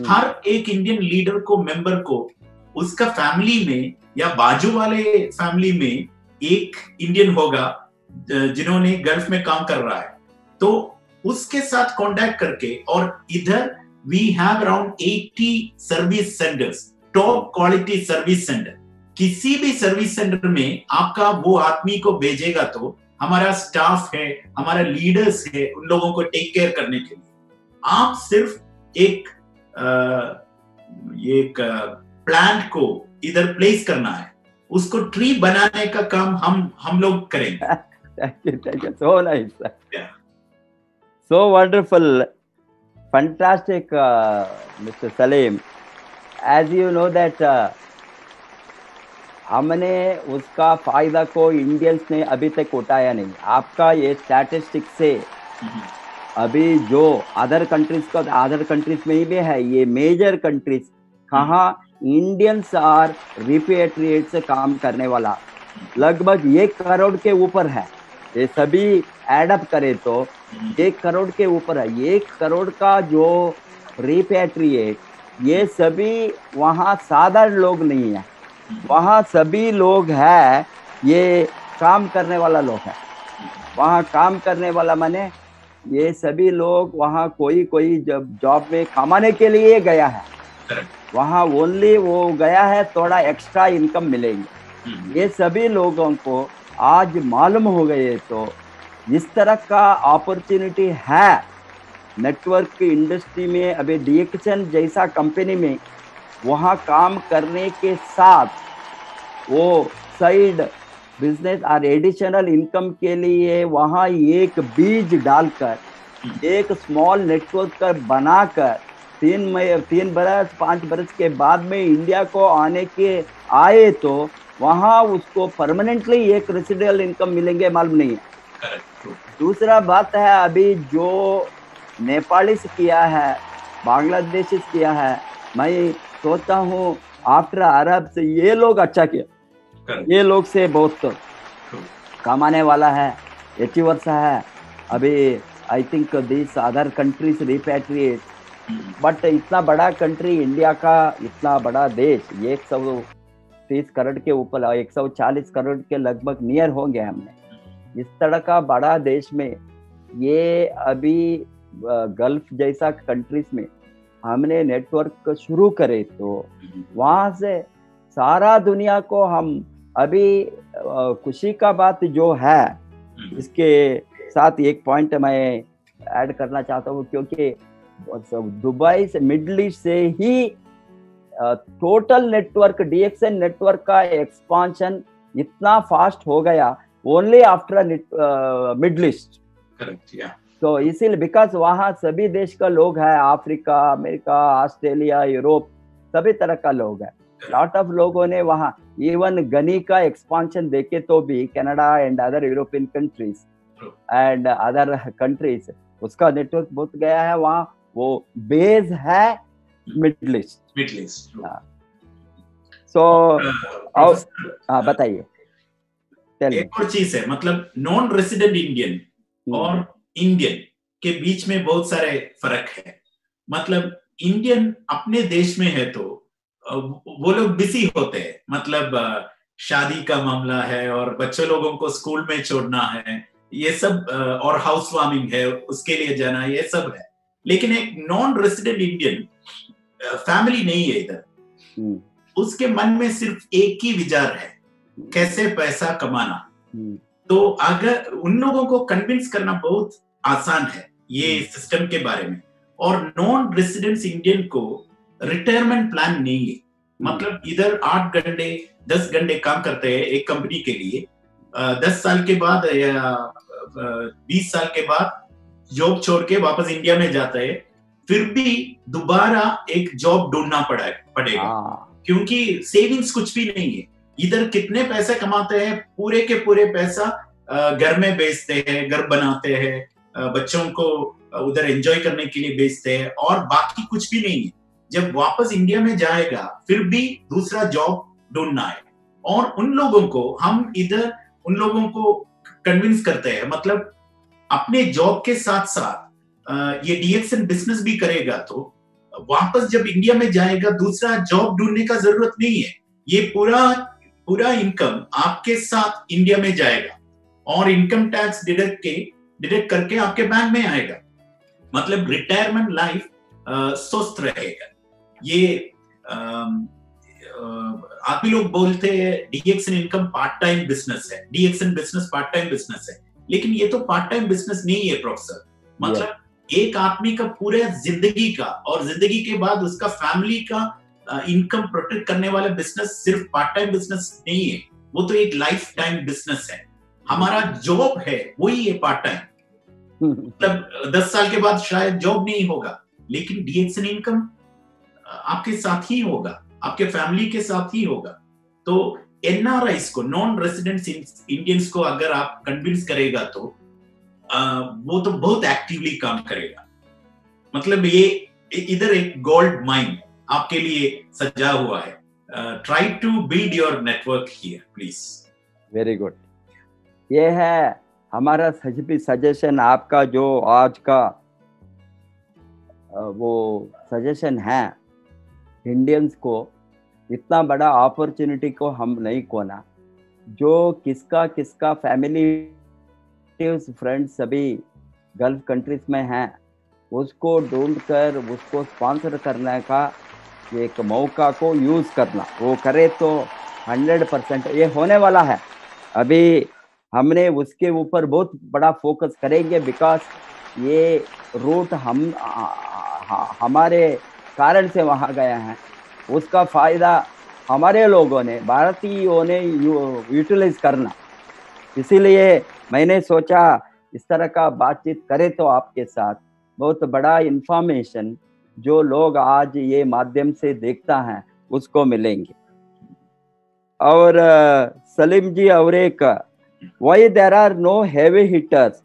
हर एक इंडियन लीडर को, मेंबर को, उसका फैमिली में या बाजू वाले फैमिली में एक इंडियन होगा जिन्होंने गल्फ में काम कर रहा है, तो उसके साथ कांटेक्ट करके। और इधर we have around 80 service centres, top quality service centre. किसी भी सर्विस सेंटर में आपका वो आदमी को भेजेगा तो हमारा स्टाफ है, हमारा लीडर्स है, उन लोगों को टेक केयर करने के लिए आप सिर्फ एक प्लांट को इधर प्लेस करना है, उसको ट्री बनाने का काम हम लोग करेंगे. Thank you. So nice. Yeah. So wonderful. Fantastic, Mr. Salim. As you know that हमने उसका फायदा को इंडियंस ने अभी तक उठाया नहीं. आपका ये स्टैटिस्टिक्स से अभी जो अदर कंट्रीज में भी है, ये मेजर कंट्रीज कहाँ इंडियंस और रिपेट्रिएट से काम करने वाला लगभग 1 करोड़ के ऊपर है. ये सभी एडअप करे तो 1 करोड़ के ऊपर है. 1 करोड़ का जो रिपेट्रिएट, ये सभी वहाँ साधारण लोग नहीं है, वहाँ सभी लोग है, ये काम करने वाला लोग है. वहाँ काम करने वाला माने ये सभी लोग वहाँ कोई जब जॉब में कमाने के लिए गया है, वहाँ ओनली वो गया है थोड़ा एक्स्ट्रा इनकम मिलेंगे. ये सभी लोगों को आज मालूम हो गए तो इस तरह का अपॉर्चुनिटी है नेटवर्क इंडस्ट्री में. अभी डीएक्सन जैसा कंपनी में वहाँ काम करने के साथ वो साइड बिजनेस और एडिशनल इनकम के लिए वहाँ एक बीज डालकर एक स्मॉल नेटवर्क बनाकर 3 बरस 5 बरस के बाद में इंडिया को आए तो वहाँ उसको परमानेंटली एक रेसिडुअल इनकम मिलेंगे मालूम नहीं है. दूसरा बात है, अभी जो नेपाली से किया है, बांग्लादेश से किया है, मैं सोचता हूँ आफ्टर अरब से ये लोग अच्छा किया. ये लोग से बहुत कमाने वाला है, अचीवर्स है. अभी I think this other countries repatriate, but इतना बड़ा कंट्री इंडिया का, इतना बड़ा देश, 130 करोड़ के ऊपर, 140 करोड़ के लगभग नियर हो गए हमने. इस तरह का बड़ा देश में ये अभी गल्फ जैसा कंट्रीज में हमने नेटवर्क शुरू करे तो वहाँ से सारा दुनिया को हम अभी खुशी का बात जो है, इसके साथ एक पॉइंट मैं ऐड करना चाहता हूँ, क्योंकि दुबई से मिडिल ईस्ट से ही टोटल नेटवर्क डीएक्सन नेटवर्क का एक्सपांशन इतना फास्ट हो गया ओनली आफ्टर मिडिल ईस्ट. तो इसीलिए बिकॉज वहाँ सभी देश का लोग है, अफ्रीका, अमेरिका, ऑस्ट्रेलिया, यूरोप, सभी तरह का लोग है. लॉट ऑफ लोगों ने वहाँ इवन गनी का एक्सपांशन देखे तो भी Canada and other European countries and other countries उसका नेटवर्क बहुत गया है. वहाँ वो बेस है मिडिल ईस्ट. सो बताइए. एक और चीज है, मतलब नॉन रेसिडेंट इंडियन और इंडियन के बीच में बहुत सारे फर्क है. मतलब इंडियन अपने देश में है तो वो लोग बिजी होते हैं, मतलब शादी का मामला है और बच्चों लोगों को स्कूल में छोड़ना है, ये सब, और हाउस वार्मिंग है उसके लिए जाना, ये सब है. लेकिन एक नॉन रेसिडेंट इंडियन फैमिली नहीं है इधर, उसके मन में सिर्फ एक ही विचार है, कैसे पैसा कमाना. तो अगर उन लोगों को कन्विंस करना बहुत आसान है ये सिस्टम के बारे में. और नॉन रेसिडेंट्स इंडियन को रिटायरमेंट प्लान नहीं है, मतलब इधर 8 घंटे 10 घंटे काम करते हैं एक कंपनी के लिए, 10 साल के बाद या 20 साल के बाद जॉब छोड़ के वापस इंडिया में जाता है, फिर भी दोबारा एक जॉब ढूंढना पड़ेगा, क्योंकि सेविंग्स कुछ भी नहीं है. इधर कितने पैसे कमाते हैं, पूरे के पूरे पैसा घर में बेचते हैं, घर बनाते हैं, बच्चों को उधर एंजॉय करने के लिए बेचते हैं, और बाकी कुछ भी नहीं है. जब वापस इंडिया में जाएगा फिर भी दूसरा जॉब ढूंढना है. और उन लोगों को हम इधर उन लोगों को कन्विंस करते हैं, मतलब अपने जॉब के साथ साथ ये डीएक्सन बिजनेस भी करेगा तो वापस जब इंडिया में जाएगा दूसरा जॉब ढूंढने का जरूरत नहीं है. ये पूरा इनकम आपके साथ इंडिया में जाएगा और इनकम टैक्स डिडक्ट करके आपके बैंक में आएगा. मतलब रिटायरमेंट लाइफ स्वस्थ रहेगा. ये आप ही लोग बोलते हैं डीएक्सन इनकम पार्ट टाइम बिजनेस है, डीएक्सन बिजनेस पार्ट टाइम बिजनेस है. लेकिन ये तो पार्ट टाइम बिजनेस नहीं है प्रोफेसर। मतलब एक आदमी का पूरे जिंदगी का और जिंदगी के बाद उसका फैमिली का इनकम प्रोटेक्ट करने वाला बिजनेस सिर्फ पार्ट टाइम बिजनेस नहीं है, वो तो एक लाइफ टाइम बिजनेस है। हमारा जॉब है वही है पार्ट टाइम। मतलब 10 साल के बाद शायद जॉब नहीं होगा, लेकिन डीएक्सएन इनकम आपके साथ ही होगा, आपके फैमिली के साथ ही होगा। तो एनआरआईस को, नॉन रेजिडेंट इंडियंस को अगर आप कन्विंस करेगा तो वो तो बहुत एक्टिवली काम करेगा। मतलब ये इधर एक गोल्ड माइन आपके लिए सजा हुआ है। Try to build your network here please. Very good. ये है हमारा सजेशन, आपका जो आज का वो सजेशन है इंडियंस को। इतना बड़ा अपॉर्चुनिटी को हम नहीं खोना। जो किसका फैमिली फ्रेंड्स सभी गल्फ कंट्रीज में हैं, उसको ढूंढ कर उसको स्पॉन्सर करने का एक मौका को यूज़ करना, वो करे तो 100% ये होने वाला है। अभी हमने उसके ऊपर बहुत बड़ा फोकस करेंगे, बिकॉज ये रूट हमारे कारण से वहाँ गया है। उसका फ़ायदा हमारे लोगों ने, भारतीयों ने यूटिलाइज करना। इसीलिए मैंने सोचा इस तरह का बातचीत करे तो आपके साथ बहुत बड़ा इंफॉर्मेशन जो लोग आज ये माध्यम से देखता है उसको मिलेंगे। और सलीम जी, और एक why there are no heavy hitters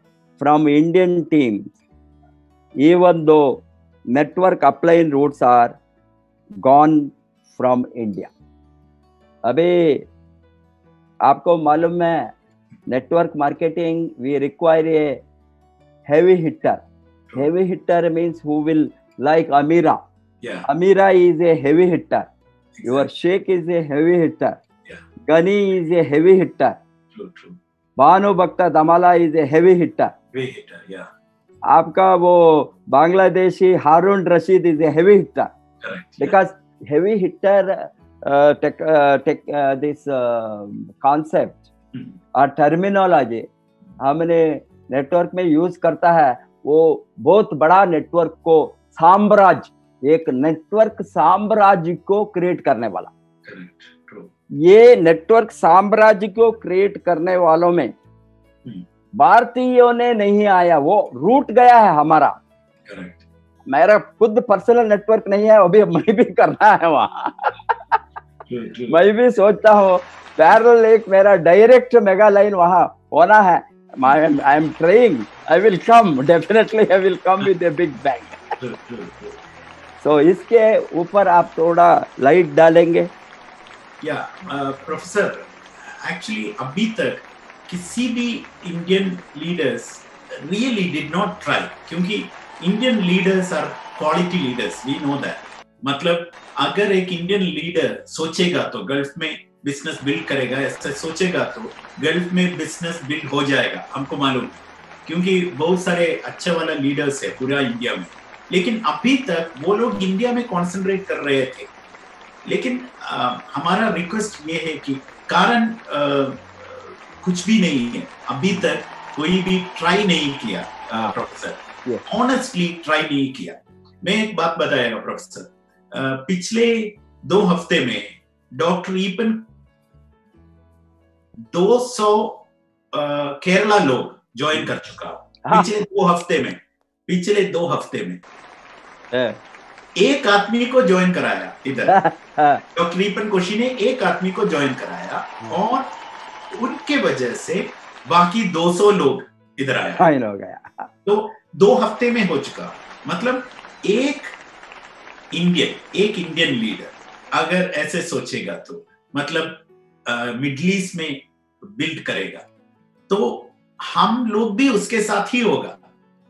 from Indian teams even though network upline routes are gone from India? अभी आपको मालूम है, network marketing we require a heavy hitter. Heavy hitter means who will, like Amira. Yeah. Amira is a heavy hitter. Exactly. Your Sheikh is a heavy hitter. Yeah. Gani is a heavy hitter. True. बानो बख्ता दमाला इज ए हेवी हिटर। या आपका वो Bangladeshi Haroon Rashid is a heavy hitter, because heavy hitter this concept और टर्मिनोलॉजी हमने नेटवर्क में यूज करता है। वो बहुत बड़ा नेटवर्क को साम्राज्य, एक नेटवर्क साम्राज्य को क्रिएट करने वाला। ये नेटवर्क साम्राज्य को क्रिएट करने वालों में भारतीयों ने नहीं आया, वो रूट गया है हमारा। मेरा खुद पर्सनल नेटवर्क नहीं है, अभी मैं भी करना है वहां। मैं भी सोचता हूँ पैरेलल एक मेरा डायरेक्ट मेगा लाइन वहां होना है। I am trying, I will come, definitely I will come with a big bang. तो इसके ऊपर आप थोड़ा लाइट डालेंगे? प्रोफेसर, एक्चुअली अभी तक किसी भी Indian leaders really did not try, क्योंकि Indian leaders are quality leaders, we know that. मतलब अगर एक इंडियन लीडर सोचेगा तो गल्फ में बिजनेस बिल्ड करेगा, ऐसा सोचेगा तो गल्फ में बिजनेस बिल्ड हो जाएगा, हमको मालूम, क्योंकि बहुत सारे अच्छे वाला लीडर्स है पूरा इंडिया में। लेकिन अभी तक वो लोग इंडिया में कॉन्सेंट्रेट कर रहे थे। लेकिन हमारा रिक्वेस्ट ये है कि कारण कुछ भी नहीं है, अभी तक कोई भी ट्राई नहीं किया प्रोफेसर, ऑनेस्टली ट्राई नहीं किया। मैं एक बात बताएगा प्रोफेसर, पिछले 2 हफ्ते में डॉक्टर ईपन 200 केरला लोग ज्वाइन कर चुका हूं पिछले 2 हफ्ते में एक आदमी को ज्वाइन कराया इधर। डॉक्टर ईपन कोशी ने एक आदमी को ज्वाइन कराया और उनके वजह से बाकी 200 लोग इधर आया हो गया। तो 2 हफ्ते में हो चुका। मतलब एक इंडियन लीडर अगर ऐसे सोचेगा तो मतलब मिडिल ईस्ट में बिल्ड करेगा तो हम लोग भी उसके साथ ही होगा।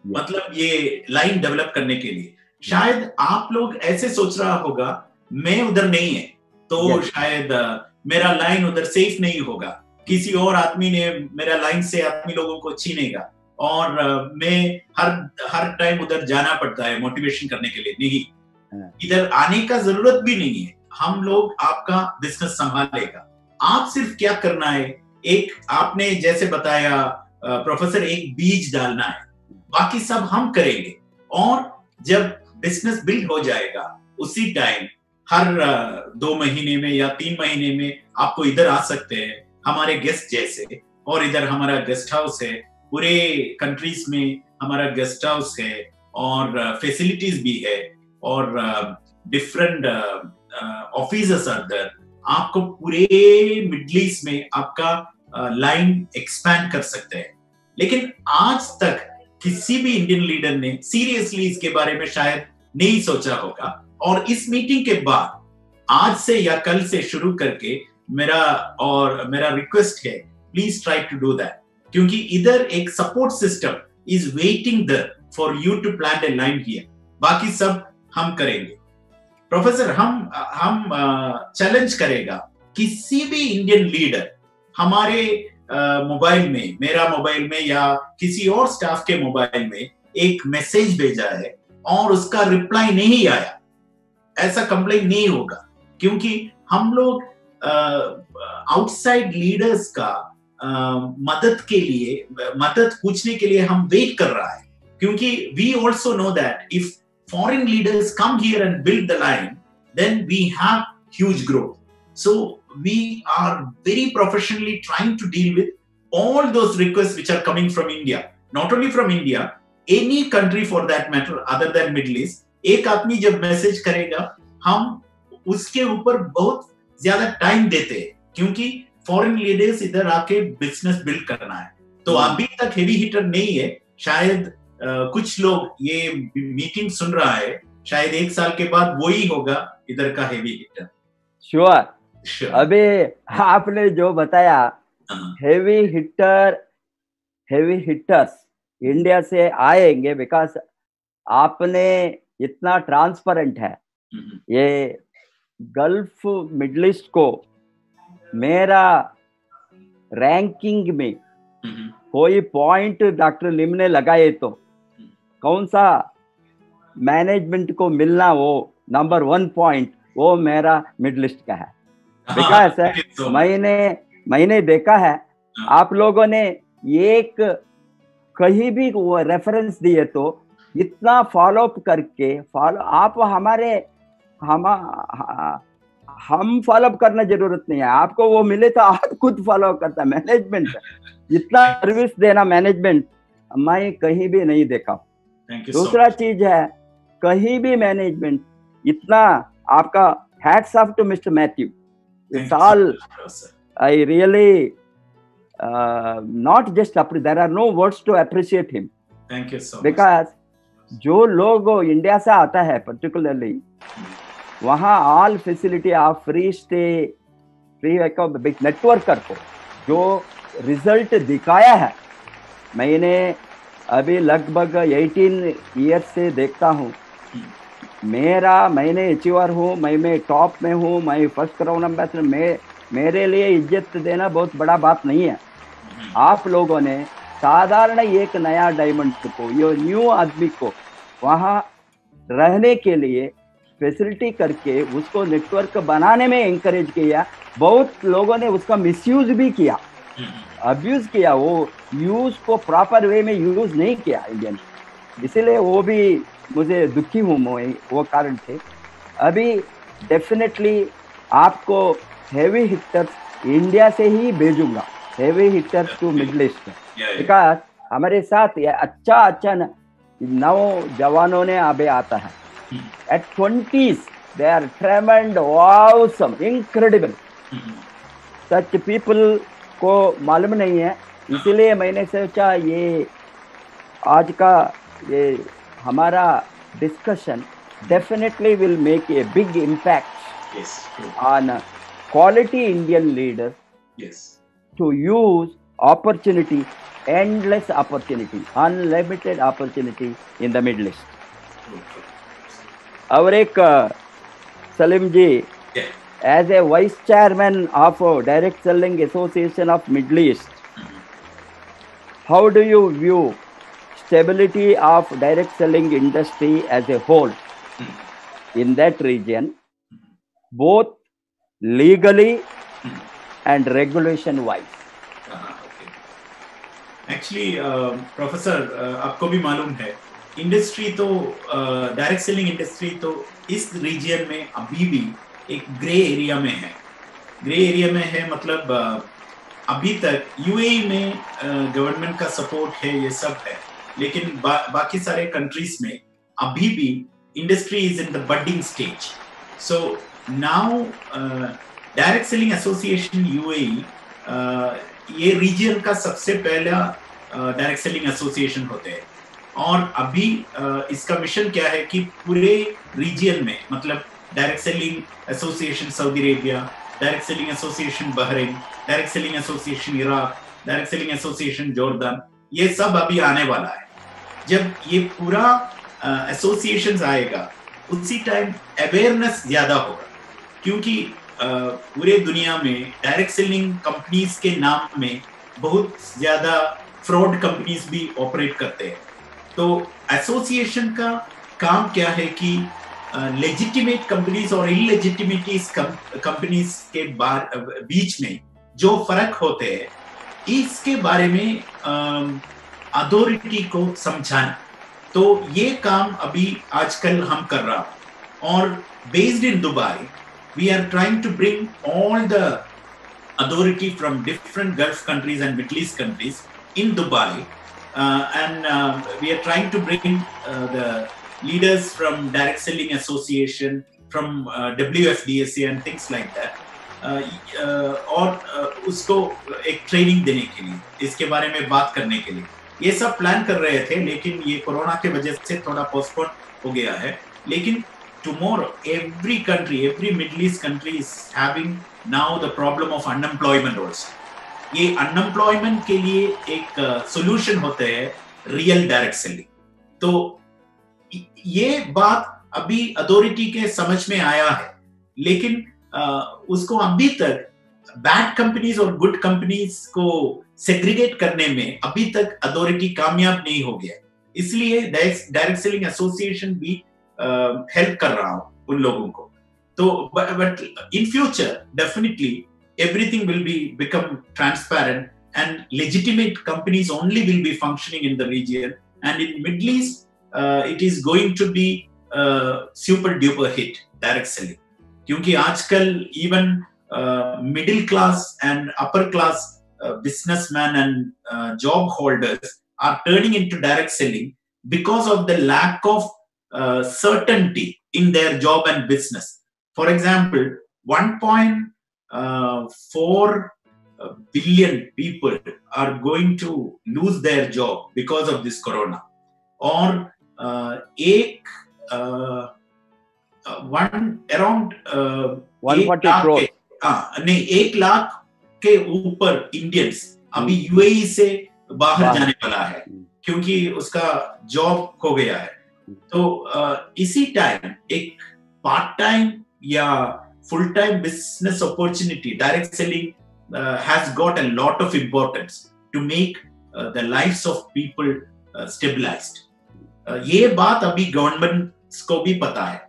मतलब ये लाइन डेवलप करने के लिए शायद आप लोग ऐसे सोच रहा होगा मैं उधर नहीं है तो शायद मेरा लाइन उधर सेफ नहीं होगा, किसी और आदमी ने मेरा लाइन से आदमी लोगों को छीनेगा और मैं हर टाइम उधर जाना पड़ता है मोटिवेशन करने के लिए। नहीं, इधर आने का जरूरत भी नहीं है, हम लोग आपका बिजनेस संभालेगा। आप सिर्फ क्या करना है, एक आपने जैसे बताया प्रोफेसर एक बीज डालना है, बाकी सब हम करेंगे। और जब बिजनेस बिल्ड हो जाएगा उसी टाइम हर 2 महीने में या 3 महीने में आपको इधर आ सकते हैं हमारे गेस्ट जैसे। और इधर हमारा गेस्ट हाउस है, पूरे कंट्रीज में हमारा गेस्ट हाउस है और फैसिलिटीज भी है और डिफरेंट ऑफिसर्स आर देयर। आपको पूरे मिडिल ईस्ट में आपका लाइन एक्सपैंड कर सकते हैं। लेकिन आज तक किसी भी इंडियन लीडर ने सीरियसली इसके बारे में शायद नहीं सोचा होगा। और इस मीटिंग के बाद आज से या कल से शुरू करके मेरा रिक्वेस्ट है, please try to do that, क्योंकि इधर एक support system is waiting there for you to plan a line here. बाकी सब हम करेंगे। प्रोफेसर, हम चैलेंज करेगा किसी भी इंडियन लीडर हमारे मोबाइल में, मेरा मोबाइल में या किसी और स्टाफ के मोबाइल में एक मैसेज भेजा है और उसका रिप्लाई नहीं आया, ऐसा कंप्लेन नहीं होगा। क्योंकि हम लोग आउटसाइड लीडर्स का मदद पूछने के लिए हम वेट कर रहा है। क्योंकि we also know that if foreign leaders come here and build the line, then we have huge growth. So we are very professionally trying to deal with all those requests which are coming from India, not only from India, any country for that matter other than Middle East। एक आदमी जब मैसेज करेगा हम उसके ऊपर बहुत ज्यादा टाइम देते हैं, क्योंकि फॉरेन लीडर्स इधर आके बिजनेस बिल्ड करना है। तो अभी तक हेवी हिटर नहीं है। शायद कुछ लोग ये मीटिंग सुन रहा है, शायद 1 साल के बाद वो ही होगा इधर का हेवी हिटर। श्योर। अभी आपने जो बताया, हेवी हिटर्स इंडिया से आएंगे, बिकॉज आपने इतना ट्रांसपेरेंट है। ये गल्फ मिडल ईस्ट को मेरा रैंकिंग में कोई पॉइंट डॉक्टर लिम ने लगाए तो कौन सा मैनेजमेंट को मिलना, वो नंबर 1 पॉइंट वो मेरा मिडल ईस्ट का है। बिकॉज मैंने देखा है आप लोगों ने एक कहीं भी वो रेफरेंस दिए तो इतना फॉलो अप करके आप हम फॉलो अप करना जरूरत नहीं है, आपको वो मिले तो आप खुद फॉलो करता। मैनेजमेंट इतना सर्विस देना मैनेजमेंट मैं कहीं भी नहीं देखा। दूसरा चीज है, कहीं भी मैनेजमेंट इतना आपका hats off to mister Matthew. It's all, I really not just there are no words to appreciate him. Thank you so much. Because जो लोग इंडिया से आता है particularly, वहाँ all facility आप फ्री स्टे, फ्री नेटवर्कर को जो रिजल्ट दिखाया है, मैंने अभी लगभग 18 ईयर्स से देखता हूँ। मैंने अचीवर हूँ, मैं टॉप में हूँ, मैं फर्स्ट क्राउन एम्बेसडर। मेरे लिए इज्जत देना बहुत बड़ा बात नहीं है। आप लोगों ने साधारण एक नया डायमंड को, ये न्यू आदमी को वहाँ रहने के लिए फैसिलिटी करके उसको नेटवर्क बनाने में एंकरेज किया। बहुत लोगों ने उसका मिसयूज भी किया, अब्यूज किया, वो यूज को प्रॉपर वे में यूज नहीं किया इंडियन। इसीलिए वो भी मुझे दुखी हूँ, वो कारण थे। अभी डेफिनेटली आपको हेवी हिटर्स इंडिया से ही भेजूंगा, heavy hitters to middle east, because हमारे साथ अच्छा नौजवानों ने अभी आता है। At 20s they are tremendous, awesome, incredible. Such people को मालूम नहीं है। इसीलिए मैंने सोचा ये आज का ये हमारा discussion definitely will make a big impact on quality Indian leaders to use opportunity, endless opportunity, unlimited opportunity in the Middle East. और एक सलीम जी, as a vice chairman of Direct Selling Association of Middle East, how do you view stability of direct selling industry as a whole in that region, both legally and regulation wise? Actually professor, आपको भी मालूम है, इंडस्ट्री तो डायरेक्ट सेलिंग इंडस्ट्री तो इस रीजन में अभी भी एक ग्रे एरिया में है। ग्रे एरिया में है मतलब अभी तक यूएई में गवर्नमेंट का सपोर्ट है, ये सब है, लेकिन बाकी सारे कंट्रीज में अभी भी industry is in the budding stage. So now direct selling association UAE ये रीजन का सबसे पहला डायरेक्ट सेलिंग एसोसिएशन होते हैं, और अभी इसका मिशन क्या है कि पूरे रीजन में, मतलब direct selling association Saudi Arabia, direct selling association Bahrain, direct selling association Iraq, direct selling association Jordan, ये सब अभी आने वाला है। जब ये पूरा एसोसिएशन आएगा उसी टाइम अवेयरनेस ज्यादा होगा, क्योंकि पूरे दुनिया में डायरेक्ट सेलिंग कंपनीज के नाम में बहुत ज्यादा फ्रॉड कंपनीज भी ऑपरेट करते हैं। तो एसोसिएशन का काम क्या है कि लेजिटिमेट कंपनीज और इलेजिटिमेट कंपनीज के बीच में जो फर्क होते हैं, इसके बारे में अथॉरिटी को समझाना। तो ये काम अभी आजकल हम कर रहा हूं, और based in Dubai we are trying to bring all the authority from different Gulf countries and Middle East countries in Dubai, and we are trying to bring the leaders from Direct Selling Association, from WFDSA and things like that, और उसको एक ट्रेनिंग देने के लिए, इसके बारे में बात करने के लिए ये सब प्लान कर रहे थे, लेकिन ये कोरोना के वजह से थोड़ा पोस्टपोन हो गया है। लेकिन tomorrow every country, every Middle East country is having now the problem of unemployment also. ये unemployment के लिए एक solution होते हैं real direct selling। तो ये बात अभी अथॉरिटी के समझ में आया है, लेकिन उसको अभी तक बैड कंपनीज और गुड कंपनीज को सेग्रीगेट करने में अभी तक अथॉरिटी कामयाब नहीं हो गया। इसलिए डायरेक्ट सेलिंग एसोसिएशन भी हेल्प कर रहा हूं उन लोगों को। तो but in future definitely everything will be become transparent and legitimate companies only will be functioning in the region, and in Middle East it is going to be super duper hit direct selling, क्योंकि आजकल even middle class and upper class businessmen and job holders are turning into direct selling because of the lack of certainty in their job and business. For example, 1.4 billion people are going to lose their job because of this corona, और around 140 crore, नहीं 1 लाख के ऊपर इंडियंस अभी यूएई से बाहर जाने वाला है, क्योंकि उसका जॉब खो गया है। तो इसी टाइम एक पार्ट टाइम या full time business opportunity direct selling has got a lot of importance to make the lives of people stabilized. ये बात अभी गवर्नमेंट को भी पता है।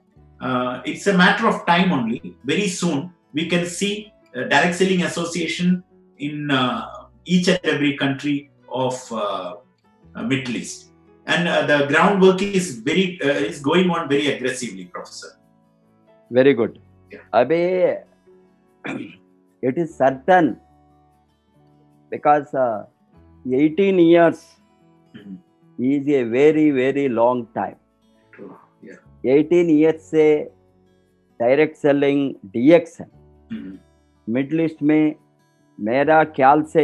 It's a matter of time only, very soon we can see direct selling association in each and every country of Middle East, and the groundwork is going on very aggressively, Professor. Very good. Yeah. Abhi it is certain, because 18 years is a very very long time. True. Yeah. 18 years से direct selling DXN middle east में मेरा ख्याल से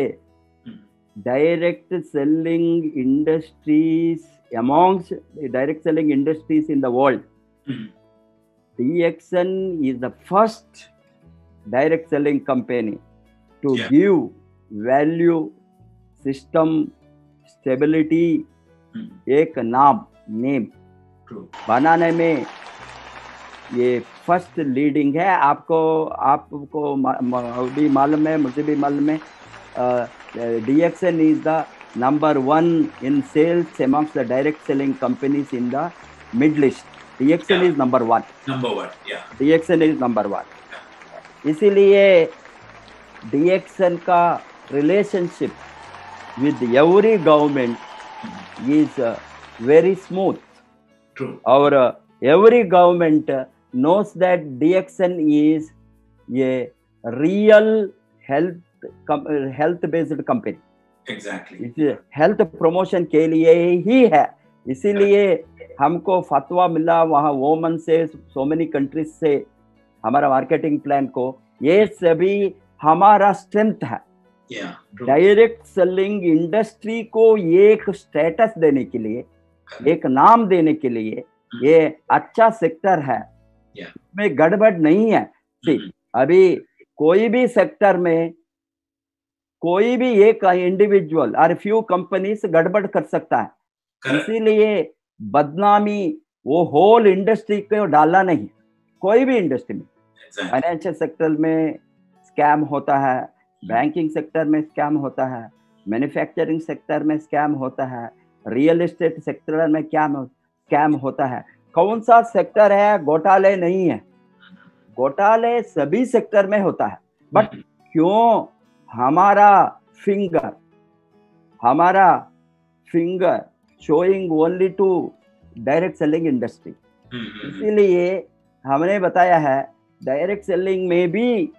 direct selling industries amongst direct selling industries in the world, DXN is the first direct selling company to give value system stability एक नेम बनाने में ये फर्स्ट लीडिंग है। आपको भी मालूम है, मुझे भी मालूम है, DXN is the number 1 in sales amongst the direct selling companies in the Middle East. DXN is number 1. Yeah. DXN is number 1. इसीलिए DXN का relationship with every government is very smooth. True. Our every government knows that DXN is a real health based company. Exactly. Health promotion के लिए ही है, इसीलिए हमको फतवा मिला वहाँ वोमन से, सो मेनी कंट्रीज से हमारा मार्केटिंग प्लान को, ये सभी हमारा स्ट्रेंथ है। डायरेक्ट सेलिंग इंडस्ट्री को एक स्टेटस देने के लिए, एक नाम देने के लिए ये अच्छा सेक्टर है, इसमें गड़बड़ नहीं है। अभी कोई भी सेक्टर में कोई भी एक इंडिविजुअल और फ्यू कंपनीज गड़बड़ कर सकता है, इसीलिए बदनामी वो होल इंडस्ट्री को डालना नहीं। कोई भी इंडस्ट्री में, फाइनेंशियल सेक्टर में स्कैम होता है, बैंकिंग सेक्टर में स्कैम होता है, मैन्युफैक्चरिंग सेक्टर में स्कैम होता है, रियल एस्टेट सेक्टर में क्या स्कैम होता है। कौन सा सेक्टर है घोटाले नहीं है? घोटाले सभी सेक्टर में होता है, बट क्यों हमारा finger showing only to direct selling industry. इसीलिए हमने बताया है डायरेक्ट सेलिंग में भी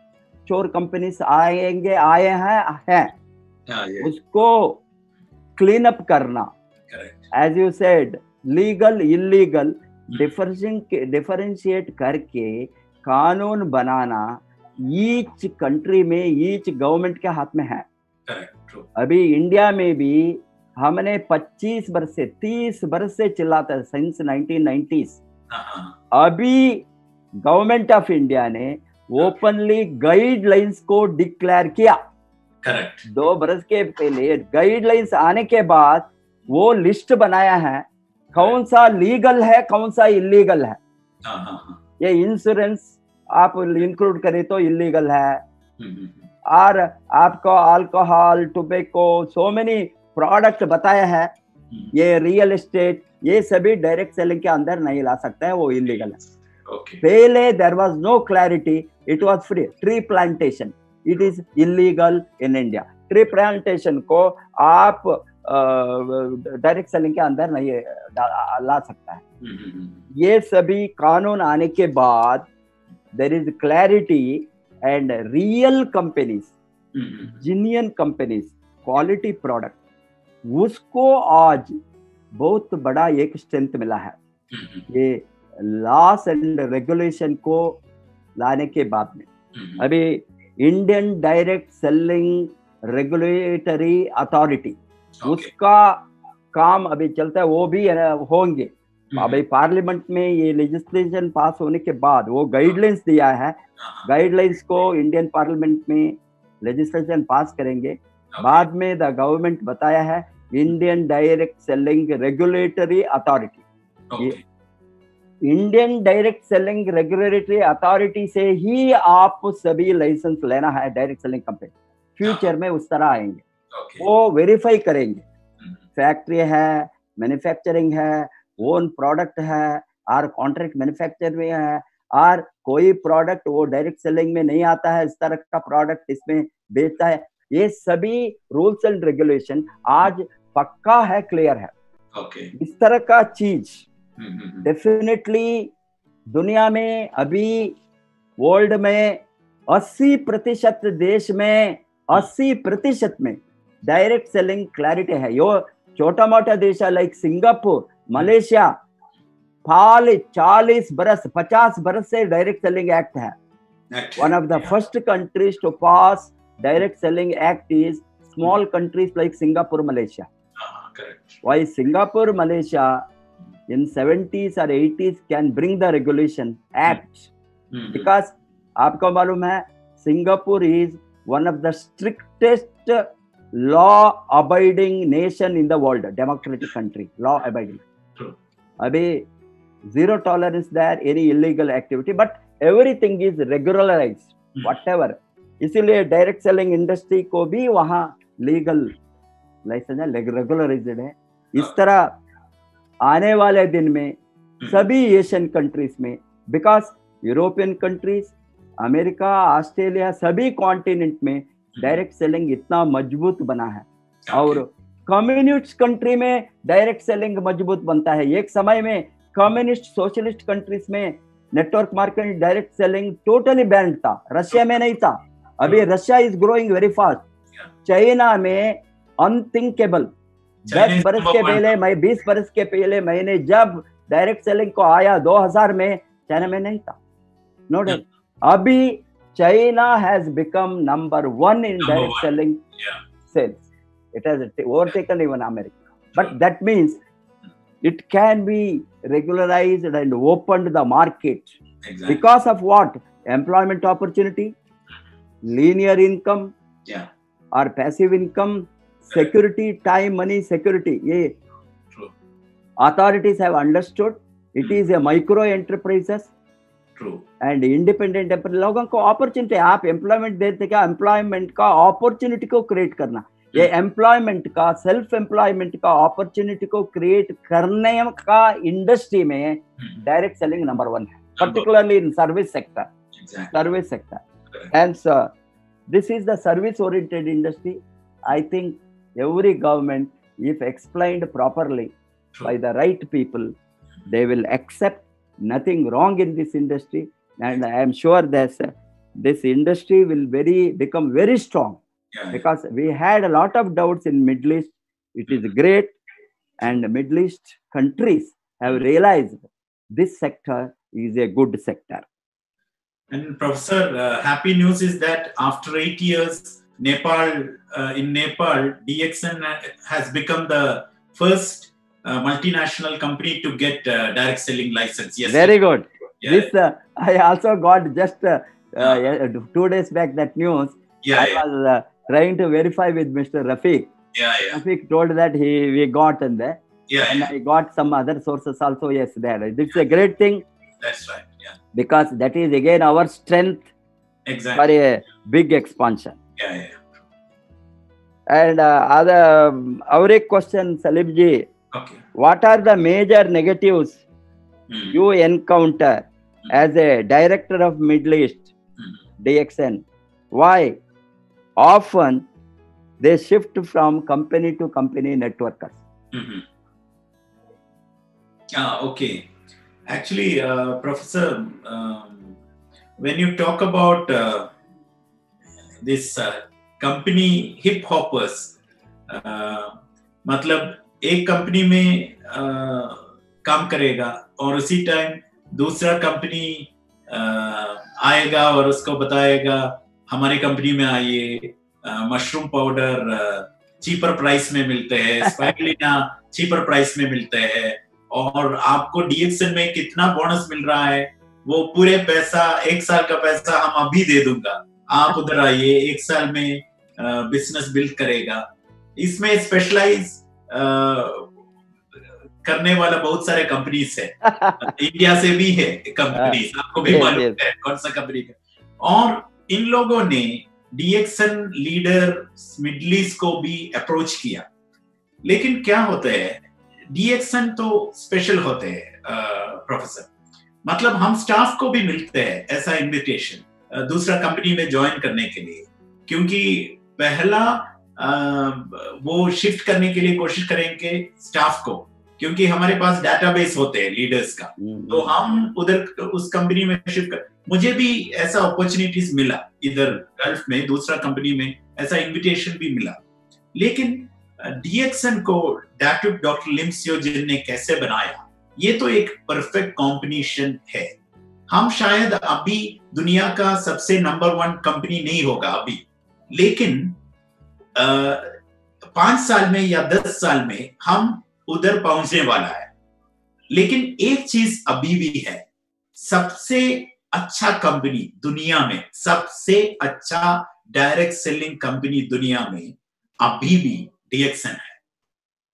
चोर कंपनीज आए हैं, उसको क्लीन अप करना, as you said legal illegal differentiate करके कानून बनाना ईच कंट्री में ईच गवर्नमेंट के हाथ में है। अभी इंडिया में भी हमने 25 वर्ष से 30 वर्ष से चिल्लाता है, सिंस 1990s। अभी गवर्नमेंट ऑफ इंडिया ने ओपनली गाइडलाइंस को डिक्लेयर किया। 2 वर्ष के पहले गाइडलाइंस आने के बाद वो लिस्ट बनाया है कौन सा लीगल है कौन सा इलीगल है। ये इंश्योरेंस आप इंक्लूड करें तो इलीगल है, और आपको alcohol, tobacco, so many product बताया है। ये रियल एस्टेट, ये सभी डायरेक्ट सेलिंग के अंदर नहीं ला सकता है, वो इलीगल है। पहले there was no clarity, it was free. Tree plantation it is illegal in India. Tree plantation को आप डायरेक्ट सेलिंग के अंदर नहीं ला सकता है। ये सभी कानून आने के बाद there is clarity and real companies, genuine companies, quality product, उसको आज बहुत बड़ा एक स्ट्रेंथ मिला है। ये लॉस एंड रेगुलेशन को लाने के बाद में अभी Indian direct selling regulatory authority, उसका काम अभी चलता है, वो भी होंगे। अभी पार्लियामेंट में ये लेजिस्लेशन पास होने के बाद वो गाइडलाइंस दिया है, गाइडलाइंस को इंडियन पार्लियामेंट में लेजिस्लेशन पास करेंगे। बाद में द गवर्नमेंट बताया है Indian direct selling regulatory authority. Indian direct selling regulatory authority से ही आप सभी लाइसेंस लेना है डायरेक्ट सेलिंग कंपनी। फ्यूचर में उस तरह आएंगे, वो वेरीफाई करेंगे फैक्ट्री है, मैन्युफैक्चरिंग है, ओन प्रोडक्ट है, और कॉन्ट्रैक्ट मैन्युफैक्चर में है, और कोई प्रोडक्ट वो डायरेक्ट सेलिंग में नहीं आता है, इस तरह का प्रोडक्ट इसमें बेचता है। ये सभी रूल्स एंड रेगुलेशन आज पक्का है, क्लियर है। इस तरह का चीज डेफिनेटली दुनिया में अभी वर्ल्ड में 80% देश में 80% में डायरेक्ट सेलिंग क्लैरिटी है। यो छोटा मोटा देश है लाइक सिंगापुर, मलेशिया, 40 बरस 50 बरस से डायरेक्ट सेलिंग एक्ट है। One of the first countries to pass direct selling act is small countries like Singapore, Malaysia. Why Singapore, Malaysia in 70s or 80s can bring the regulation act because आपको मालूम है Singapore is one of the strictest law abiding nation in the world, democratic country, law abiding. अभी zero tolerance there any illegal activity, but everything is regularized, whatever. इसीलिए डायरेक्ट सेलिंग इंडस्ट्री को भी वहाँ लीगल लाइसेंस है, रेगुलराइज्ड है। इस तरह आने वाले दिन में सभी एशियन कंट्रीज में, because European countries, America, Australia, सभी कॉन्टिनेंट में डायरेक्ट सेलिंग इतना मजबूत बना है। और कम्युनिस्ट कंट्री में डायरेक्ट सेलिंग मजबूत बनता है। एक समय में कम्युनिस्ट सोशलिस्ट कंट्रीज में network marketing direct selling totally band था, रशिया में नहीं था। अभी Russia is growing very fast. China में अनथिंकेबल, 10 बरस के पहले, मैं 20 बरस के पहले मैंने जब डायरेक्ट सेलिंग को आया 2000 में, चाइना में नहीं था, नो डाउट। अभी China has become number 1 in direct selling sales. It has overtaken even America. But that means it can be regularized and opened the market. Exactly. Because of what? Employment opportunity, linear income, or passive income, security, time, money, security. Yeah. Authorities have understood it is a micro enterprises. True. And independent लोगों को अपॉर्चुनिटी, आप एम्प्लॉयमेंट देते क्या, एम्प्लॉयमेंट का अपॉर्चुनिटी को क्रिएट करना, ये एम्प्लॉयमेंट का, सेल्फ एम्प्लॉयमेंट का अपॉर्चुनिटी को क्रिएट करने का इंडस्ट्री में डायरेक्ट सेलिंग नंबर 1 है, particularly in service sector. Service sector and this is the service oriented industry. I think every government, if explained properly by the right people, they will accept nothing wrong in this industry, and I am sure that this industry will become very strong. Because we had a lot of doubts in Middle East. It is great, and Middle East countries have realized this sector is a good sector. And Professor, happy news is that after 8 years, in Nepal, DXN has become the first multinational company to get direct selling license. Yes. Very good. This I also got just 2 days back that news. I was trying to verify with Mr. Rafiq. Rafiq told that we got in there. And I got some other sources also. Yes, there. This is a great thing. That's right. Because that is again our strength. Exactly. For a big expansion. And our question, Salib ji. Okay. What are the major negatives you encounter as a director of Middle East DXN? Why often they shift from company to company networkers? Okay. Actually, Professor, when you talk about this company hip hoppers, मतलब एक कंपनी में काम करेगा और उसी टाइम दूसरा कंपनी आएगा और उसको बताएगा हमारी कंपनी में आइए, मशरूम पाउडर चीपर प्राइस में मिलते हैं, स्पाइरुलिना चीपर प्राइस में मिलते हैं, और आपको डीएक्सन में कितना बोनस मिल रहा है, वो पूरे पैसा 1 साल का पैसा हम अभी दे दूंगा, आप उधर आइए, 1 साल में बिजनेस बिल्ड करेगा। इसमें स्पेशलाइज करने वाला बहुत सारे कंपनीज है, इंडिया से भी है कंपनीज, आपको भी मालूम है कौन सा कंपनी है। और इन लोगों ने डीएक्सन लीडर मिडिल ईस्ट को भी अप्रोच किया, लेकिन क्या होता है, डीएक्सन तो स्पेशल होते हैं प्रोफेसर, मतलब हम स्टाफ को भी मिलते हैं ऐसा इनविटेशन दूसरा कंपनी में ज्वाइन करने के लिए, क्योंकि पहला वो शिफ्ट करने के लिए कोशिश करेंगे स्टाफ को, क्योंकि हमारे पास डेटाबेस होते हैं लीडर्स का, तो हम उधर उस कंपनी में शिफ्ट कर। मुझे भी ऐसा अपॉर्चुनिटीज मिला इधर गल्फ में, दूसरा कंपनी में ऐसा इनविटेशन भी मिला, लेकिन डीएक्सन को डॉक्टर लिम सियो जिन ने कैसे बनाया, ये तो एक परफेक्ट कॉम्बिनेशन है। हम शायद अभी दुनिया का सबसे नंबर 1 कंपनी नहीं होगा अभी, लेकिन 5 साल में या 10 साल में हम उधर पहुंचने वाला है। लेकिन एक चीज अभी भी है, सबसे अच्छा कंपनी दुनिया में, सबसे अच्छा डायरेक्ट सेलिंग कंपनी दुनिया में अभी भी डीएक्सन है,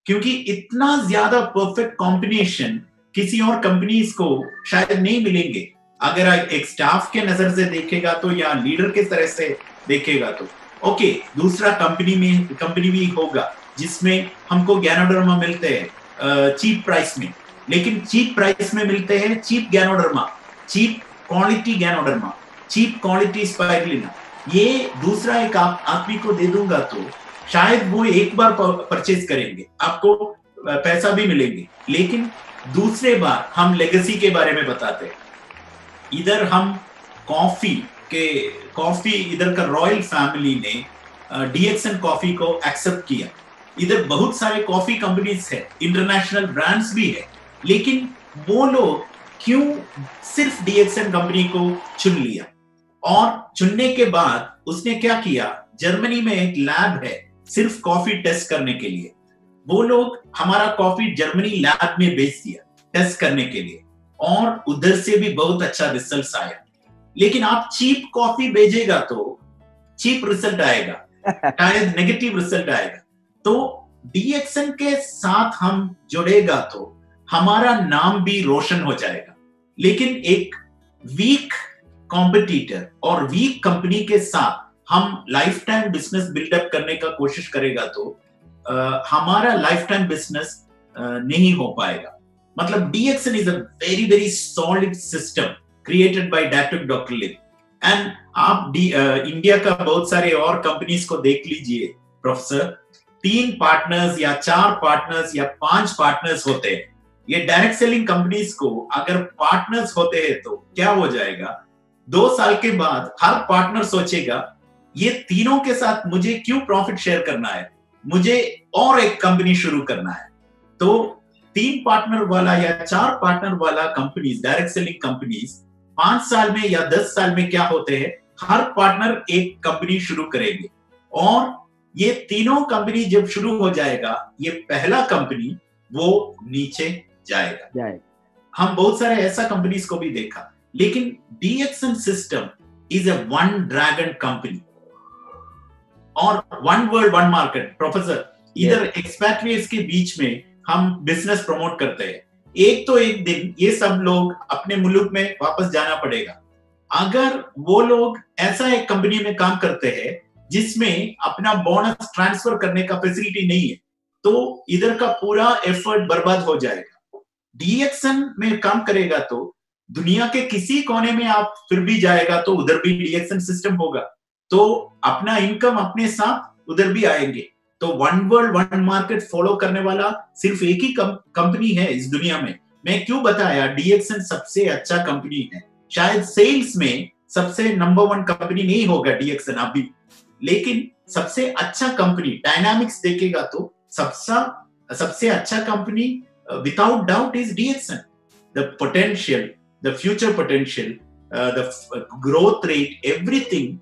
क्योंकि इतना ज्यादा परफेक्ट कॉम्बिनेशन किसी और कंपनीज को शायद नहीं मिलेंगे। अगर एक स्टाफ के नजर से देखेगा तो, या लीडर के तरह से देखेगा तो ओके, दूसरा कंपनी भी होगा जिसमें हमको गैनोडर्मा मिलते हैं चीप प्राइस में, लेकिन चीप प्राइस में मिलते हैं cheap ganoderma, cheap quality ganoderma, cheap quality spirulina. ये दूसरा एक आदमी को दे दूंगा तो शायद वो एक बार परचेज करेंगे, आपको पैसा भी मिलेंगे, लेकिन दूसरे बार हम लेगेसी के बारे में बताते हैं। इधर हम कॉफी इधर का रॉयल फैमिली ने डीएक्सएन कॉफी को एक्सेप्ट किया। इधर बहुत सारे कॉफी कंपनीज है, इंटरनेशनल ब्रांड्स भी है, लेकिन वो लोग क्यों सिर्फ डीएक्सएन कंपनी को चुन लिया? और चुनने के बाद उसने क्या किया, जर्मनी में एक लैब है सिर्फ कॉफी टेस्ट करने के लिए। वो लोग हमारा कॉफी जर्मनी लैब में भेज दिया टेस्ट करने के लिए, और उधर से भी बहुत अच्छा रिजल्ट आया। लेकिन आप चीप कॉफी भेजेगा तो चीप रिजल्ट आएगा, शायद नेगेटिव रिजल्ट आएगा। तो डीएक्सएन के साथ हम जुड़ेगा तो हमारा नाम भी रोशन हो जाएगा। लेकिन एक वीक कॉम्पिटिटर और वीक कंपनी के साथ हम लाइफ टाइम बिजनेस बिल्डअप करने का कोशिश करेगा तो हमारा लाइफ टाइम बिजनेस नहीं हो पाएगा। मतलब DXN is a very very solid system created by doctor Lin. And आप इंडिया का बहुत सारे और कंपनीज को देख लीजिए प्रोफेसर, 3 पार्टनर्स या 4 पार्टनर्स या 5 पार्टनर्स होते हैं। ये डायरेक्ट सेलिंग कंपनीज को अगर पार्टनर्स होते हैं तो क्या हो जाएगा, 2 साल के बाद हर पार्टनर सोचेगा ये तीनों के साथ मुझे क्यों प्रॉफिट शेयर करना है, मुझे और एक कंपनी शुरू करना है। तो 3 पार्टनर वाला या 4 पार्टनर वाला कंपनीज, डायरेक्ट सेलिंग कंपनीज 5 साल में या 10 साल में क्या होते हैं, हर पार्टनर एक कंपनी शुरू करेंगे, और ये तीनों कंपनी जब शुरू हो जाएगा, ये पहला कंपनी वो नीचे जाएगा। हम बहुत सारे ऐसा कंपनीज को भी देखा, लेकिन DXN system is a one dragon company और one world one market. Professor, इधर एक्सपैट्रिएट्स के बीच में हम बिजनेस प्रमोट करते हैं, एक तो एक दिन ये सब लोग अपने मुल्क में वापस जाना पड़ेगा। अगर वो लोग ऐसा एक कंपनी में काम करते हैं जिसमें अपना बोनस ट्रांसफर करने का फैसिलिटी नहीं है, तो इधर का पूरा एफर्ट बर्बाद हो जाएगा। डीएक्सएन में काम करेगा तो दुनिया के किसी कोने में आप फिर भी जाएगा तो उधर भी डीएक्सएन सिस्टम होगा, तो अपना इनकम अपने साथ उधर भी आएंगे। तो one world one market follow करने वाला सिर्फ एक ही कंपनी है इस दुनिया में। मैं क्यों बताया डीएक्सएन सबसे अच्छा कंपनी है, शायद सेल्स में सबसे नंबर 1 कंपनी नहीं होगा डीएक्सएन अभी, लेकिन सबसे अच्छा कंपनी डायनामिक्स देखेगा तो सबसे अच्छा company without doubt is DXN. The potential, the future potential, the growth rate, everything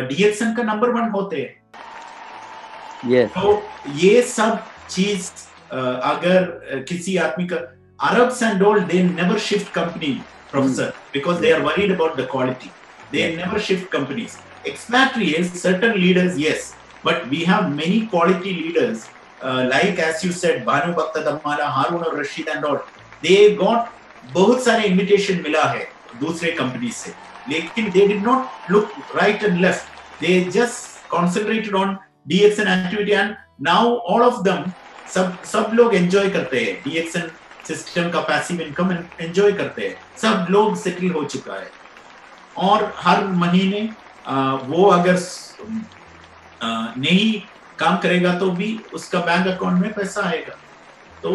DXN का नंबर 1 होते हैं। Yes. तो ये सब चीज अगर किसी आदमी का, Arabs and all, they never shift company, professor, because they are worried about the quality. They never shift companies. Expatriates, certain leaders, yes, but we have many quality leaders, like as you said, Banu Bhakta Dammala, Harun al-Rashid and all. They got बहुत सारे invitation मिला है दूसरे कंपनी से, लेकिन they did not look right and left. They just concentrated on DXN activity, and now all of them सब लोग एंजॉय करते हैं डीएक्सएन सिस्टम का पैसिव इनकम एंजॉय करते हैं, सब लोग सेटल हो चुका है। और हर महीने वो अगर नहीं काम करेगा तो भी उसका बैंक अकाउंट में पैसा आएगा। तो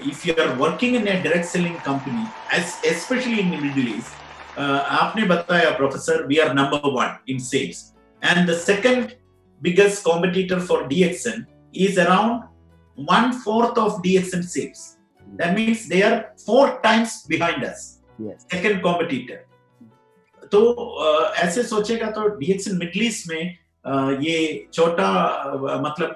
if you are working in a direct selling company, especially in Middle East, आपने बताया professor, we are number 1 in sales, and the second biggest competitor for DXN is around 1/4 of DXN sales. That means they are 4 times behind us. Yes. Second competitor. तो ऐसे सोचेगा तो DXN मिडिल ईस्ट में ये छोटा मतलब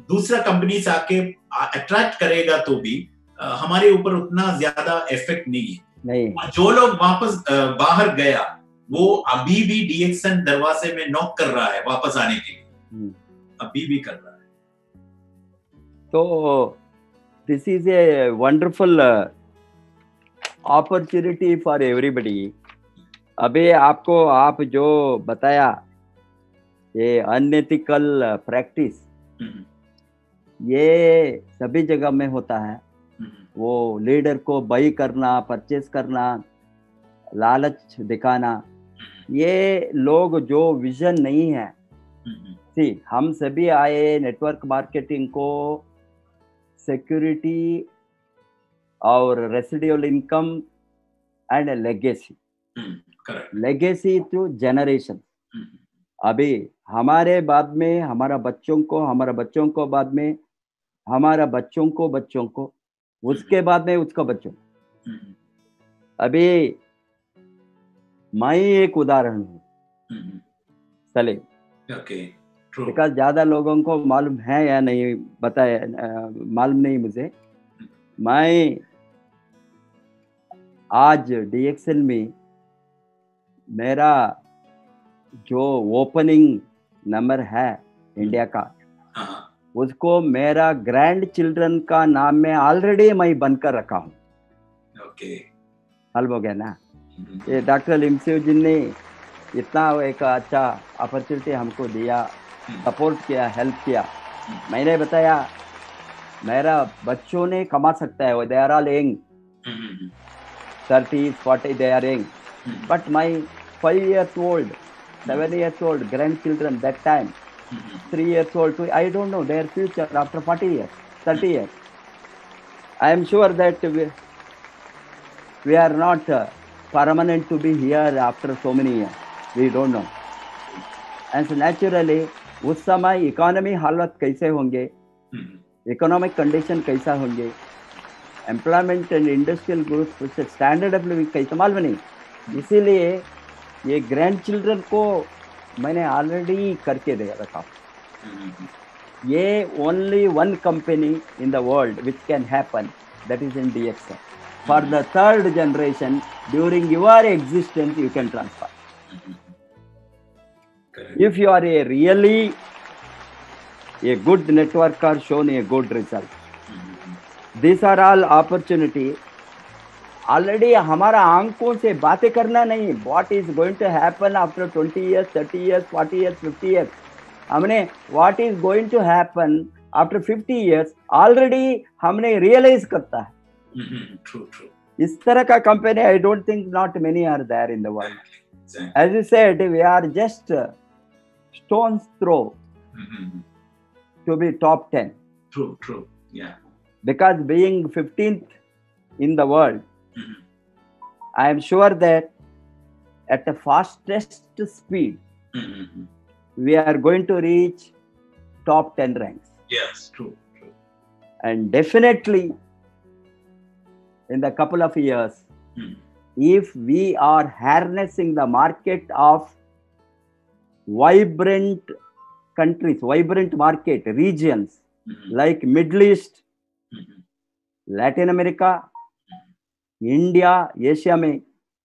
दूसरा कंपनी से आके अट्रैक्ट करेगा तो भी हमारे ऊपर उतना ज्यादा इफेक्ट नहीं है। जो लोग वापस बाहर गया वो अभी भी डीएक्सएन दरवाजे में नॉक कर रहा है वापस आने के लिए, अभी भी कर रहा है। तो this is a wonderful opportunity for everybody. अभी आपको आप जो बताया ये अनएथिकल प्रैक्टिस, ये सभी जगह में होता है। वो लीडर को बाई करना, परचेस करना, लालच दिखाना, ये लोग जो विजन नहीं है, सी हम सभी आए नेटवर्क मार्केटिंग को सिक्योरिटी और residual income and legacy, correct, legacy to generation. अभी हमारे बाद में हमारा बच्चों को बाद में हमारा बच्चों को उसके बाद में उसका बच्चों। अभी मैं एक उदाहरण हूँ सलीम, ओके, ट्रू, बिकॉज ज्यादा लोगों को मालूम है या नहीं बताया, मालूम नहीं मुझे। मैं आज डीएक्सएल में मेरा जो ओपनिंग नंबर है इंडिया का, उसको मेरा ग्रैंड चिल्ड्रन का नाम में ऑलरेडी मैं बनकर रखा हूँ। ओके, हल हो गया ना। ये डॉक्टर लिमसिव जी ने इतना एक अच्छा अपॉर्चुनिटी हमको दिया, सपोर्ट किया, हेल्प किया। मैंने बताया मेरा बच्चों ने कमा सकता है, they are all young, 30, 40 they are young, but my 5 years old, 7 years old grandchildren that time, 3 years old, I don't know their future after 40 years, 30 years. I am sure that we are not permanent to be here after so many years, we don't know. And so naturally उस समय इकोनॉमी हालत कैसे होंगे, इकोनॉमिक कंडीशन कैसा होंगे, employment and industrial growth, standard of living कैसे मालूम नहीं। इसीलिए ये ग्रैंड चिल्ड्रन को मैंने ऑलरेडी करके दे रखा। ये only one company in the world which can happen, that is in DXL. For the third generation during your existence you can transfer if you are a really a good networker, shown a good result. These are all opportunity. Already हमारा आंखों से बातें करना नहीं, what is going to happen after 20 years, 30 years, 40 years, 50 years. हमने what is going to happen after 50 years already हमने realize करता है। True, true. इस तरह का company I don't think not many are there in the world. Exactly. As you said, we are just stone's throw to be top 10. True, true, yeah. Because being 15th in the world, I am sure that at the fastest speed, we are going to reach top 10 ranks. Yes, true, true. And definitely, in the couple of years, if we are harnessing the market of vibrant countries, vibrant market regions like Middle East, Latin America, India, Asia में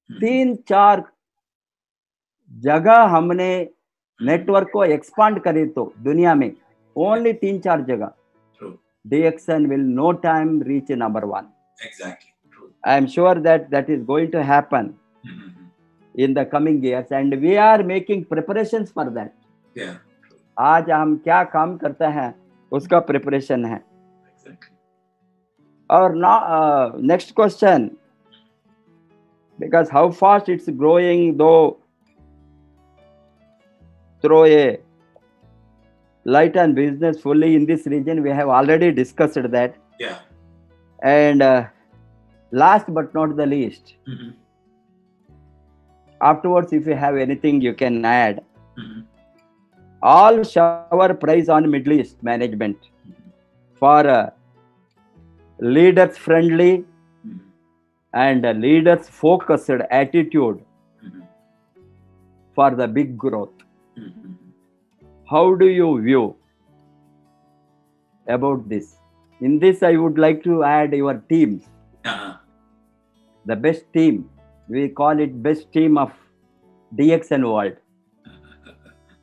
3-4 जगह हमने नेटवर्क को एक्सपांड करे तो दुनिया में ओनली 3-4 जगह, DXN will no time reach number 1. Exactly. True. I am sure that that is going to happen in the coming years, and we are making preparations for that. Yeah. आज हम क्या काम करते हैं उसका प्रिपरेशन है। Exactly. और next question, because how fast it's growing, though throw a light on business fully in this region, we have already discussed that. Yeah. And last but not the least, afterwards if you have anything you can add. All shower praise on Middle East management for leaders friendly and leaders focused attitude for the big growth. How do you view about this? In this, I would like to add your teams. The best team, we call it best team of DXN world.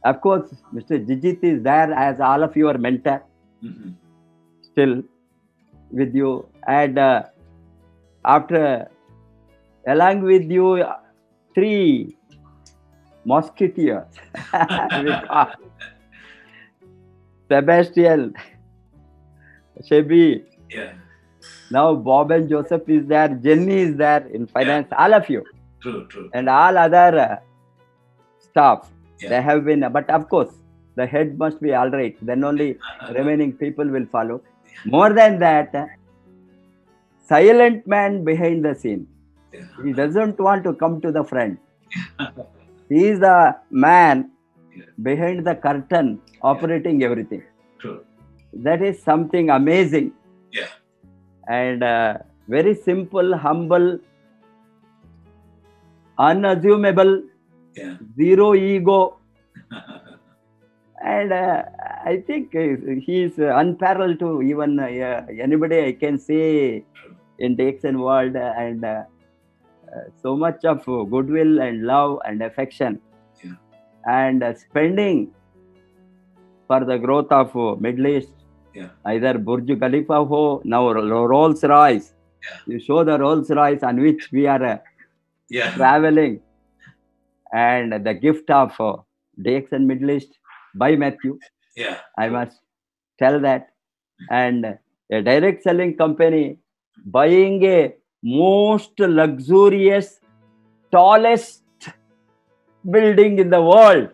Of course, Mr. Jijit is there as all of your mentor. Still with you, and after along with you 3 musketeers, Sebastian, Shebi, Yeah. now Bob and Joseph is there, Jenny is there in finance, all of you, True, true. and all other staff. Yeah. They have been, but of course, the head must be all right. Then only remaining people will follow. More than that, silent man behind the scene. He doesn't want to come to the front. He is the man behind the curtain, operating everything. True. That is something amazing. Yeah. And very simple, humble, unassumable, zero ego. And I think he is unparalleled to even anybody I can say in DXN world, and so much of goodwill and love and affection, and spending for the growth of Middle East. Either Burj Khalifa ho, now Rolls Royce. You show the Rolls Royce on which we are traveling, and the gift of DXN Middle East by Matthew. I must tell that. And a direct selling company buying a most luxurious, tallest building in the world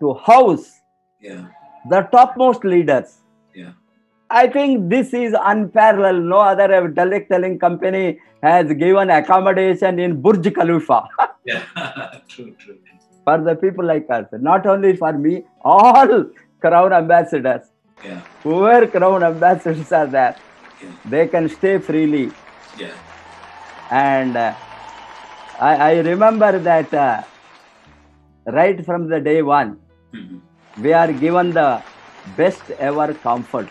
to house the topmost leaders. I think this is unparalleled. No other direct selling company has given accommodation in Burj Khalifa. True. For the people like us, not only for me, all Crown ambassadors, whoever Crown ambassadors are there, they can stay freely. And I remember that right from the day one, we are given the best ever comfort.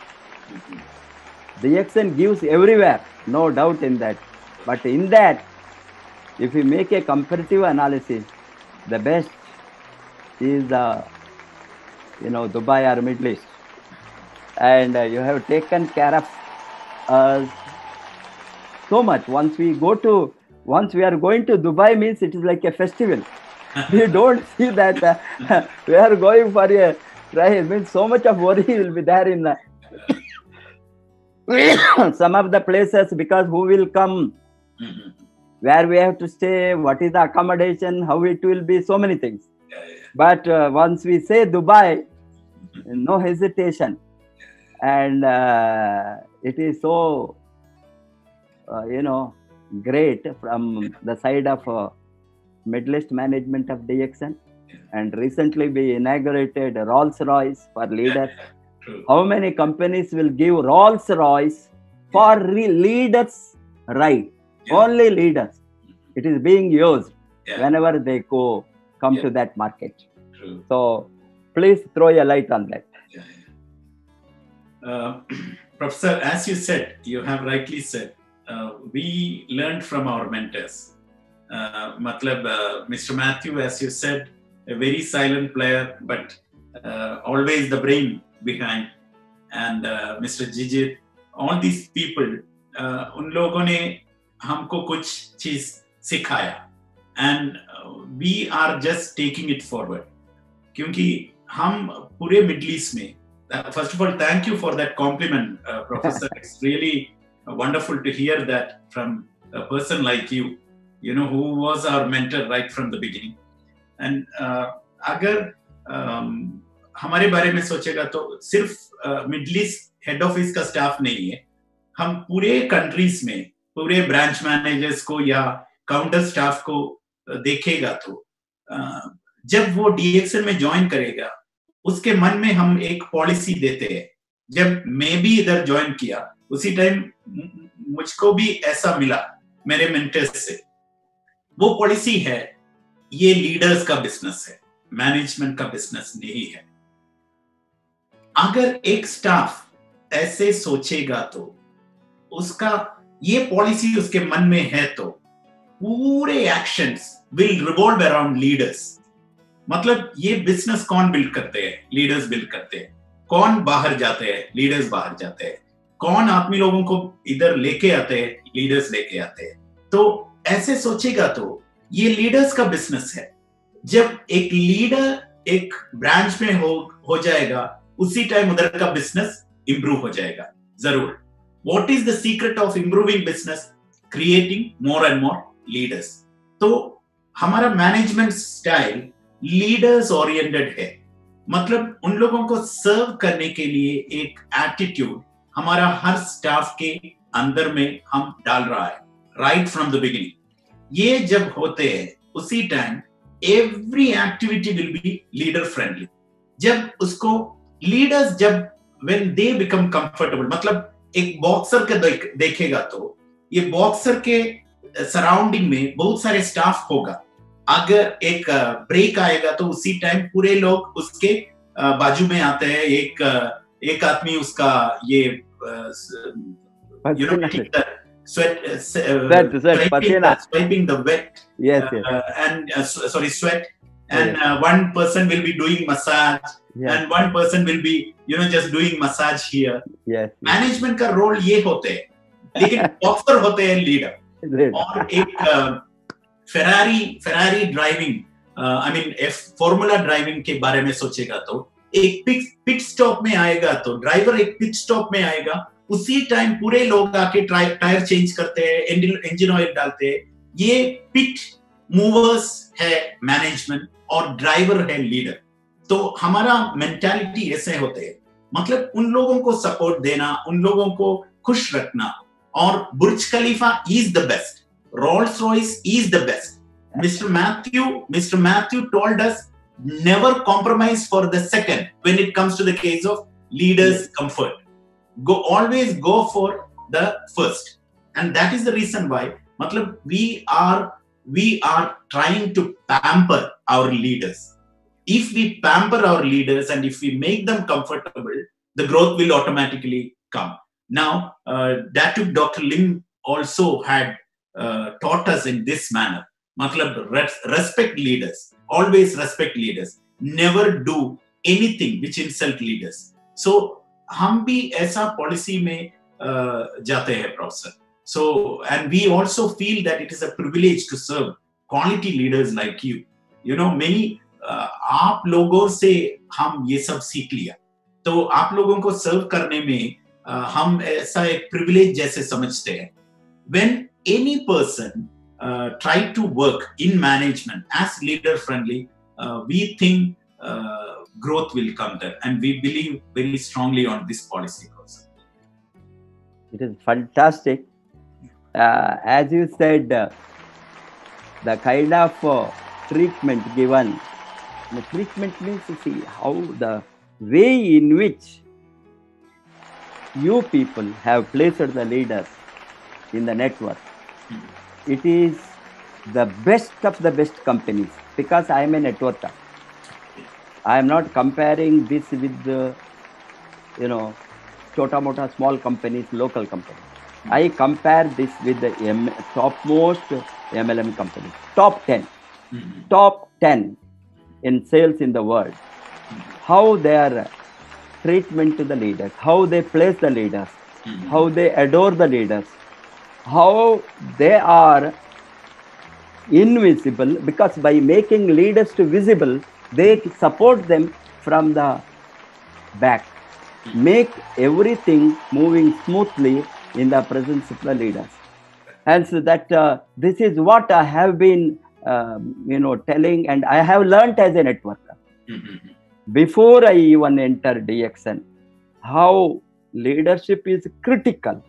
DXN gives everywhere, no doubt in that. But in that, if we make a comparative analysis, the best is Dubai or Middle East. And you have taken care of us so much. Once we are going to Dubai, means it is like a festival. We don't see that we are going for a drive. Means so much of worry will be there in some of the places, because who will come, where we have to stay, what is the accommodation, how it will be, so many things. But once we say Dubai, no hesitation. And it is so, great from the side of Middle East management of DXN. And recently we inaugurated Rolls Royce for leaders. How many companies will give Rolls Royce for leaders' ride? Only leaders. It is being used whenever they come to that market. So please throw a light on that. Professor, as you said, you have rightly said, we learned from our mentors. Mr. Matthew, as you said, a very silent player, but always the brain behind. And Mr. Jijit, all these people, उन लोगों ने हमको कुछ चीज सिखाया, and we are just taking it forward. क्योंकि हम पूरे Middle East में, first of all, thank you for that compliment, Professor. It's really wonderful to hear that from a person like you, who was our mentor right from the beginning. And अगर हमारे बारे में सोचेगा तो सिर्फ मिडिल ईस्ट हेड ऑफिस का स्टाफ नहीं है, हम पूरे कंट्रीज में पूरे ब्रांच मैनेजर्स को या काउंटर स्टाफ को देखेगा तो जब वो DXN में ज्वाइन करेगा, उसके मन में हम एक पॉलिसी देते हैं. जब मैं भी इधर ज्वाइन किया, उसी टाइम मुझको भी ऐसा मिला मेरे मेंटर्स से. वो पॉलिसी है, ये लीडर्स का बिजनेस है, मैनेजमेंट का बिजनेस नहीं है. अगर एक स्टाफ ऐसे सोचेगा तो उसका ये पॉलिसी उसके मन में है तो पूरे actions will revolve around leaders. मतलब ये बिजनेस कौन बिल्ड करते हैं? लीडर्स बिल्ड करते हैं. कौन बाहर जाते हैं? लीडर्स बाहर जाते हैं. कौन आदमी लोगों को इधर लेके आते हैं? लीडर्स लेके आते हैं. तो ऐसे सोचेगा तो ये लीडर्स का बिजनेस है. जब एक लीडर एक ब्रांच में हो जाएगा, उसी टाइम उधर का बिजनेस इंप्रूव हो जाएगा जरूर. What is the secret of improving business? Creating more and more leaders. तो हमारा मैनेजमेंट स्टाइल लीडर्स ओरिएंटेड है. मतलब उन लोगों को सर्व करने के लिए एक एटीट्यूड हमारा हर स्टाफ के अंदर में हम डाल रहा है राइट फ्रॉम द बिगिनिंग। ये जब होते हैं उसी time every activity will be leader friendly. जब उसको लीडर्स जब व्हेन दे बिकम कंफर्टेबल, मतलब एक बॉक्सर के देखेगा तो ये बॉक्सर के सराउंडिंग में बहुत सारे स्टाफ होगा। अगर एक ब्रेक आएगा तो उसी टाइम पूरे लोग उसके बाजू में आते हैं। एक आदमी उसका ये swiping the wet, yes. And sorry, sweat, and one person will be doing massage, and one person will be just doing massage here. Yes. Management का रोल ये होते हैं, लेकिन बॉक्सर होते हैं लीडर। और एक Ferrari driving, I mean formula driving के बारे में सोचेगा तो एक पिट स्टॉप में आएगा तो ड्राइवर एक पिट स्टॉप में आएगा, उसी टाइम पूरे लोग आके टायर चेंज करते हैं, इंजन ऑयल डालते हैं। ये पिट मूवर्स है मैनेजमेंट और ड्राइवर है लीडर। तो हमारा मेंटालिटी ऐसे होते हैं, मतलब उन लोगों को सपोर्ट देना, उन लोगों को खुश रखना। और Burj Khalifa is the best, Rolls Royce is the best. Mr. Matthew told us never compromise for the second when it comes to the case of leaders' comfort. Always go for the first, and that is the reason why. मतलब we are trying to pamper our leaders. If we pamper our leaders and if we make them comfortable, the growth will automatically come. Now, Dr. Lim also had taught us in this manner. मतलब respect leaders, always respect leaders, never do anything which insult leaders. So हम भी ऐसा पॉलिसी में जाते हैं professor. So and we also feel that it is a privilege to serve quality leaders like you. Many आप लोगों से हम ये सब सीख लिया, तो आप लोगों को सर्व करने में हम ऐसा एक प्रिविलेज जैसे समझते हैं। When any person try to work in management as leader friendly, we think growth will come there, and we believe very strongly on this policy also. It is fantastic. As you said, the kind of treatment given, the treatment means to see how the way in which you people have placed the leaders in the network. It is the best of the best companies, because I am a networker. I am not comparing this with the, chota-mota small companies, local companies. I compare this with the topmost MLM companies, top 10, top 10 in sales in the world. How their treatment to the leaders, how they place the leaders, how they adore the leaders, how they are invisible, because by making leaders to visible, they support them from the back, make everything moving smoothly in the presence of the leaders. And so that this is what I have been telling, and I have learned as a networker before I even entered DXN, how leadership is critical.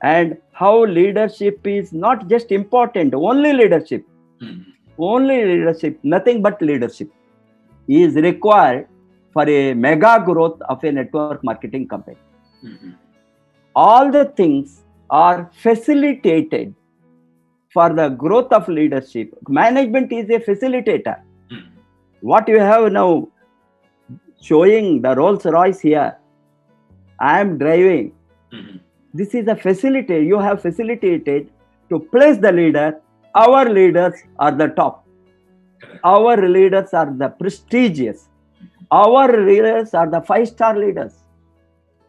And how leadership is not just important, only leadership, nothing but leadership is required for a mega growth of a network marketing company. All the things are facilitated for the growth of leadership. Management is a facilitator. What you have now showing the Rolls Royce here, I am driving. This is a facilitator. You have facilitated to place the leader. Our leaders are the top. Our leaders are the prestigious. Our leaders are the 5-star leaders.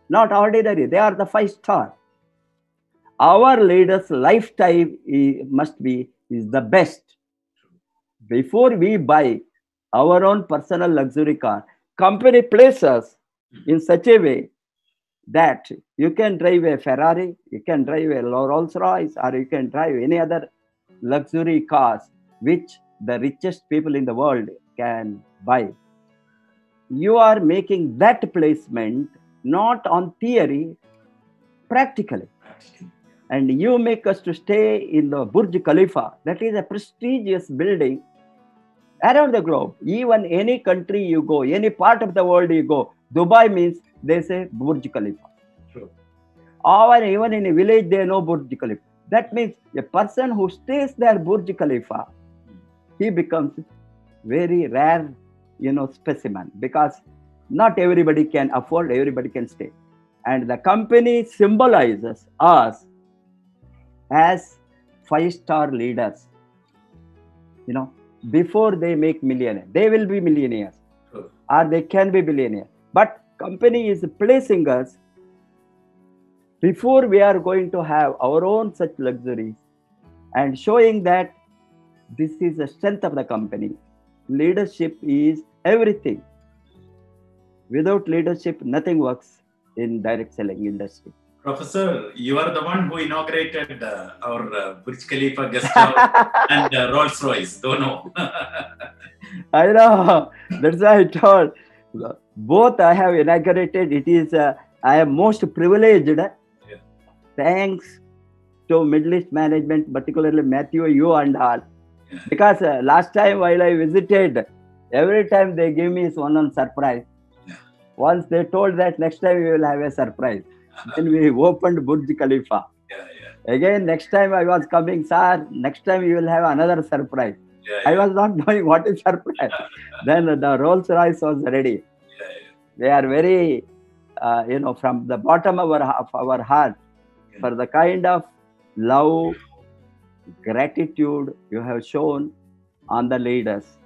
Not ordinary. They are the 5-star. Our leaders' lifetime is the best. Before we buy our own personal luxury car, company places us in such a way that you can drive a Ferrari, you can drive a Rolls Royce, or you can drive any other luxury cars which the richest people in the world can buy. you are making that placement not on theory, practically. And you make us to stay in the Burj Khalifa. That is a prestigious building around the globe. Even any country you go, any part of the world you go, Dubai means they say Burj Khalifa. True. Or even in a village, they know Burj Khalifa. That means a person who stays there, Burj Khalifa, he becomes very rare, specimen, because not everybody can afford, everybody can stay. And the company symbolizes us as 5-star leaders. Before they make millionaire, they will be millionaires, or they can be billionaires. But company is placing us before we are going to have our own such luxuries, and showing that this is the strength of the company. Leadership is everything. Without leadership, nothing works in direct selling industry. Professor, you are the one who inaugurated our Burj Khalifa guest house and Rolls Royce. Don't know. I know. That's why I told. Both I have inaugurated. It is, I am most privileged. Yeah. Thanks to Middle East management, particularly Matthew, you and all. Yeah. Because last time while I visited, every time they give me one surprise. Yeah. Once they told that next time we will have a surprise. Then we opened Burj Khalifa. Yeah. Again, next time I was coming, sir, next time you will have another surprise. Yeah. I was not knowing what is surprise. Then the Rolls Royce was ready. Yeah. They are very, from the bottom of our heart, for the kind of love, gratitude you have shown on the leaders.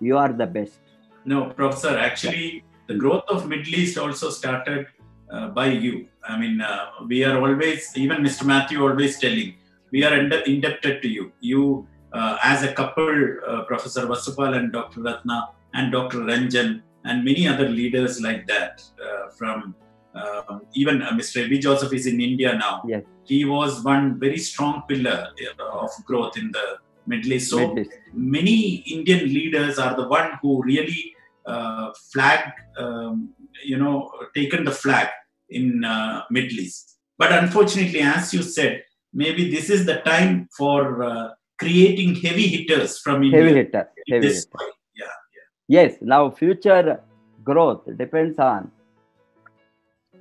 You are the best. No, Professor, actually, the growth of Middle East also started by you. I mean, we are always, even Mr. Matthew always telling, we are indebted to you. You, as a couple, Professor Vasupal and Dr. Ratna and Dr. Ranjan and many other leaders like that, from even Mr. A.B. Joseph is in India now. Yes. He was one very strong pillar of growth in the Middle East. So many Indian leaders are the one who really taken the flag in Middle East. But unfortunately, as you said, maybe this is the time for creating heavy hitters from India. Heavy hitter. Yeah. Yes. Now, future growth depends on,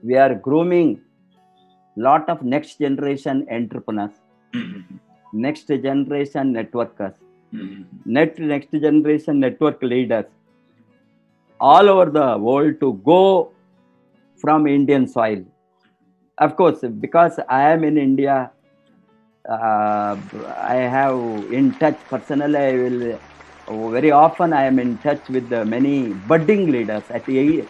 we are grooming lot of next generation entrepreneurs, next generation networkers, next generation network leaders all over the world to go from Indian soil. Of course, because I am in India, I have in touch personally. I will very often I am in touch with many budding leaders at 20s.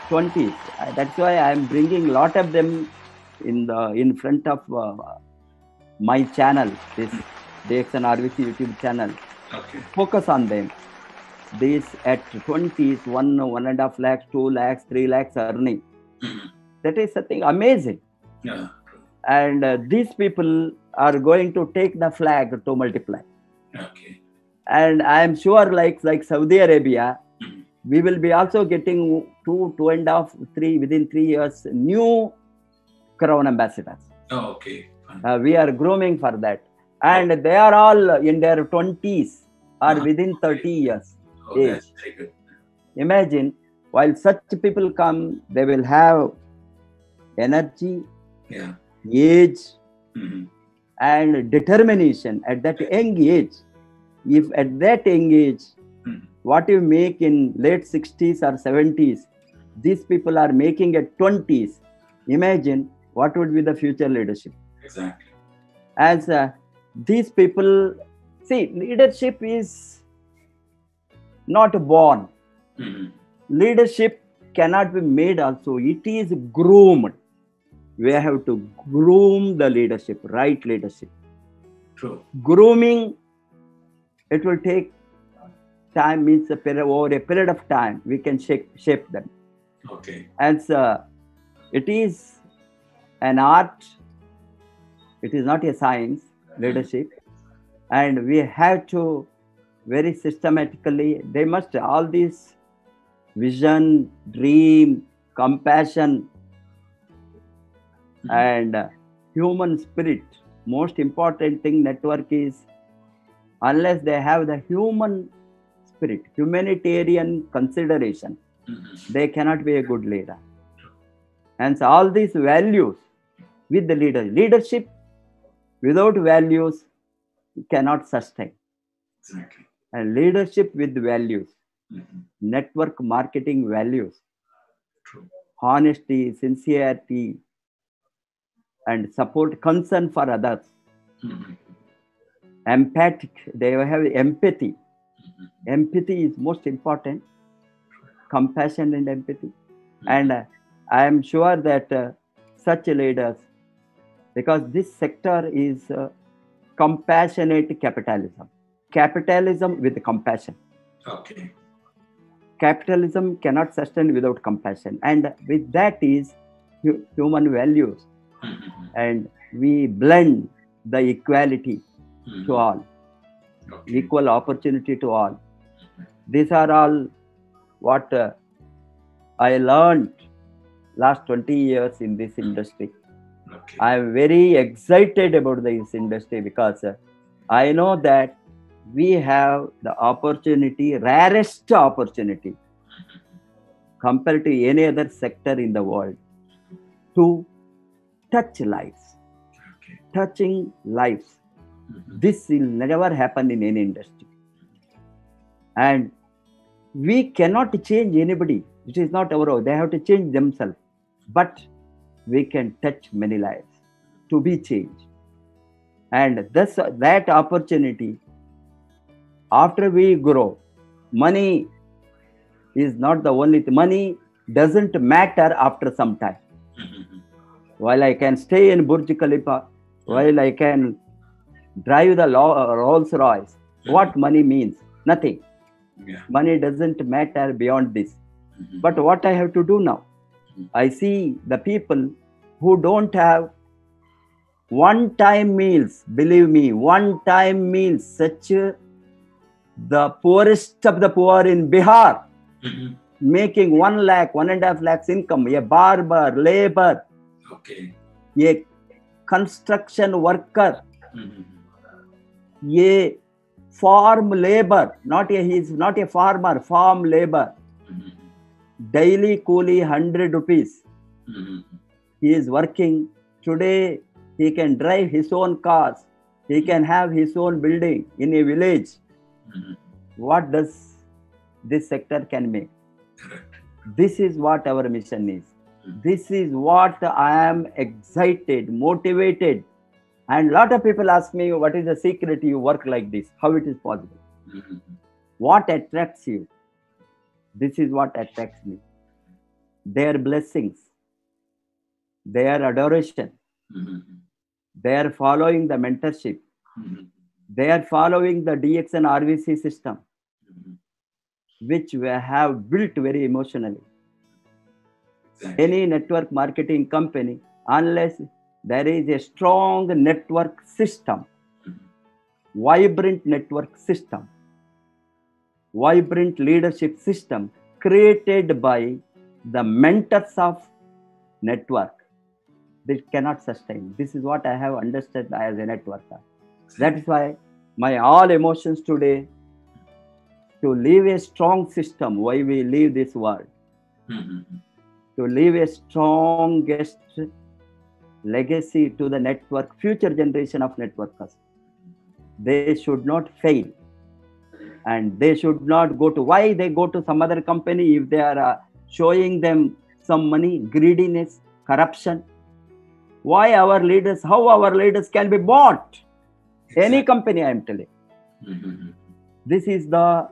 20s. That's why I am bringing a lot of them in front of my channel, this DXN RVC YouTube channel. Okay. Focus on them. These at 20s, 1.5 lakhs, 2 lakhs, 3 lakhs earning. That is something amazing. Yeah. And these people are going to take the flag to multiply. Okay. And I am sure, like Saudi Arabia, we will be also getting 2.5, 3 within 3 years new Crown ambassadors. Oh, okay. We are grooming for that, and they are all in their 20s or within 30 years age. That's very good. Imagine, while such people come, they will have energy, age, and determination at that young age. If at that young age, what you make in late 60s or 70s, these people are making at 20s. Imagine what would be the future leadership. Exactly. As these people, see, leadership is not born. Leadership cannot be made also. It is groomed. We have to groom the leadership, right leadership. True. Grooming, it will take time, means over a period of time, we can shape them. Okay. As it is an art, it is not a science, leadership. And we have to very systematically. They must all these vision, dream, compassion, and human spirit. Most important thing network is, unless they have the human spirit, humanitarian consideration, they cannot be a good leader. And so all these values with the leadership without values cannot sustain. Exactly. And leadership with values, network marketing values, True. honesty, sincerity, and support, concern for others, empathic, they have empathy. Empathy is most important, compassion and empathy. And I am sure that such leaders, because this sector is compassionate capitalism with compassion. Okay. Capitalism cannot sustain without compassion, and with that is human values, and we blend the equality to all, equal opportunity to all. These are all what I learned last 20 years in this industry. Okay. I am very excited about this industry because I know that we have the opportunity, rarest opportunity compared to any other sector in the world, to touch lives. Okay. Touching lives. This will never happen in any industry. And we cannot change anybody. It is not our own. They have to change themselves. But we can touch many lives to be changed. And thus, that opportunity, after we grow, money is not the only thing. Money doesn't matter after some time. While I can stay in Burj Khalifa, while I can drive the Rolls Royce, what money means? Nothing. Money doesn't matter beyond this. But what I have to do now? I see the people who don't have one-time meals. Believe me, one-time meals. Such the poorest of the poor in Bihar, making 1 lakh, 1.5 lakhs income. A barber, labor, a construction worker, a farm labor. He is not a farmer. Farm labor. Daily coolie 100 rupees. He is working. Today he can drive his own cars. He can have his own building in a village. What does this sector can make? This is what our mission is. This is what I am excited, motivated. And a lot of people ask me, what is the secret you work like this? How it is possible? What attracts you? This is what attracts me. Their blessings, their adoration, they are following the mentorship, they are following the DX and RVC system, which we have built very emotionally. Any network marketing company, unless there is a strong network system, vibrant network system, vibrant leadership system created by the mentors of network, this cannot sustain. This is what I have understood as a networker. That is why my all emotions today, to leave a strong system, why we leave this world, to leave a strongest legacy to the network, future generation of networkers. They should not fail. And they should not go to, why they go to some other company if they are showing them some money, greediness, corruption? Why our leaders, how our leaders can be bought? Exactly. Any company, I am telling. This is the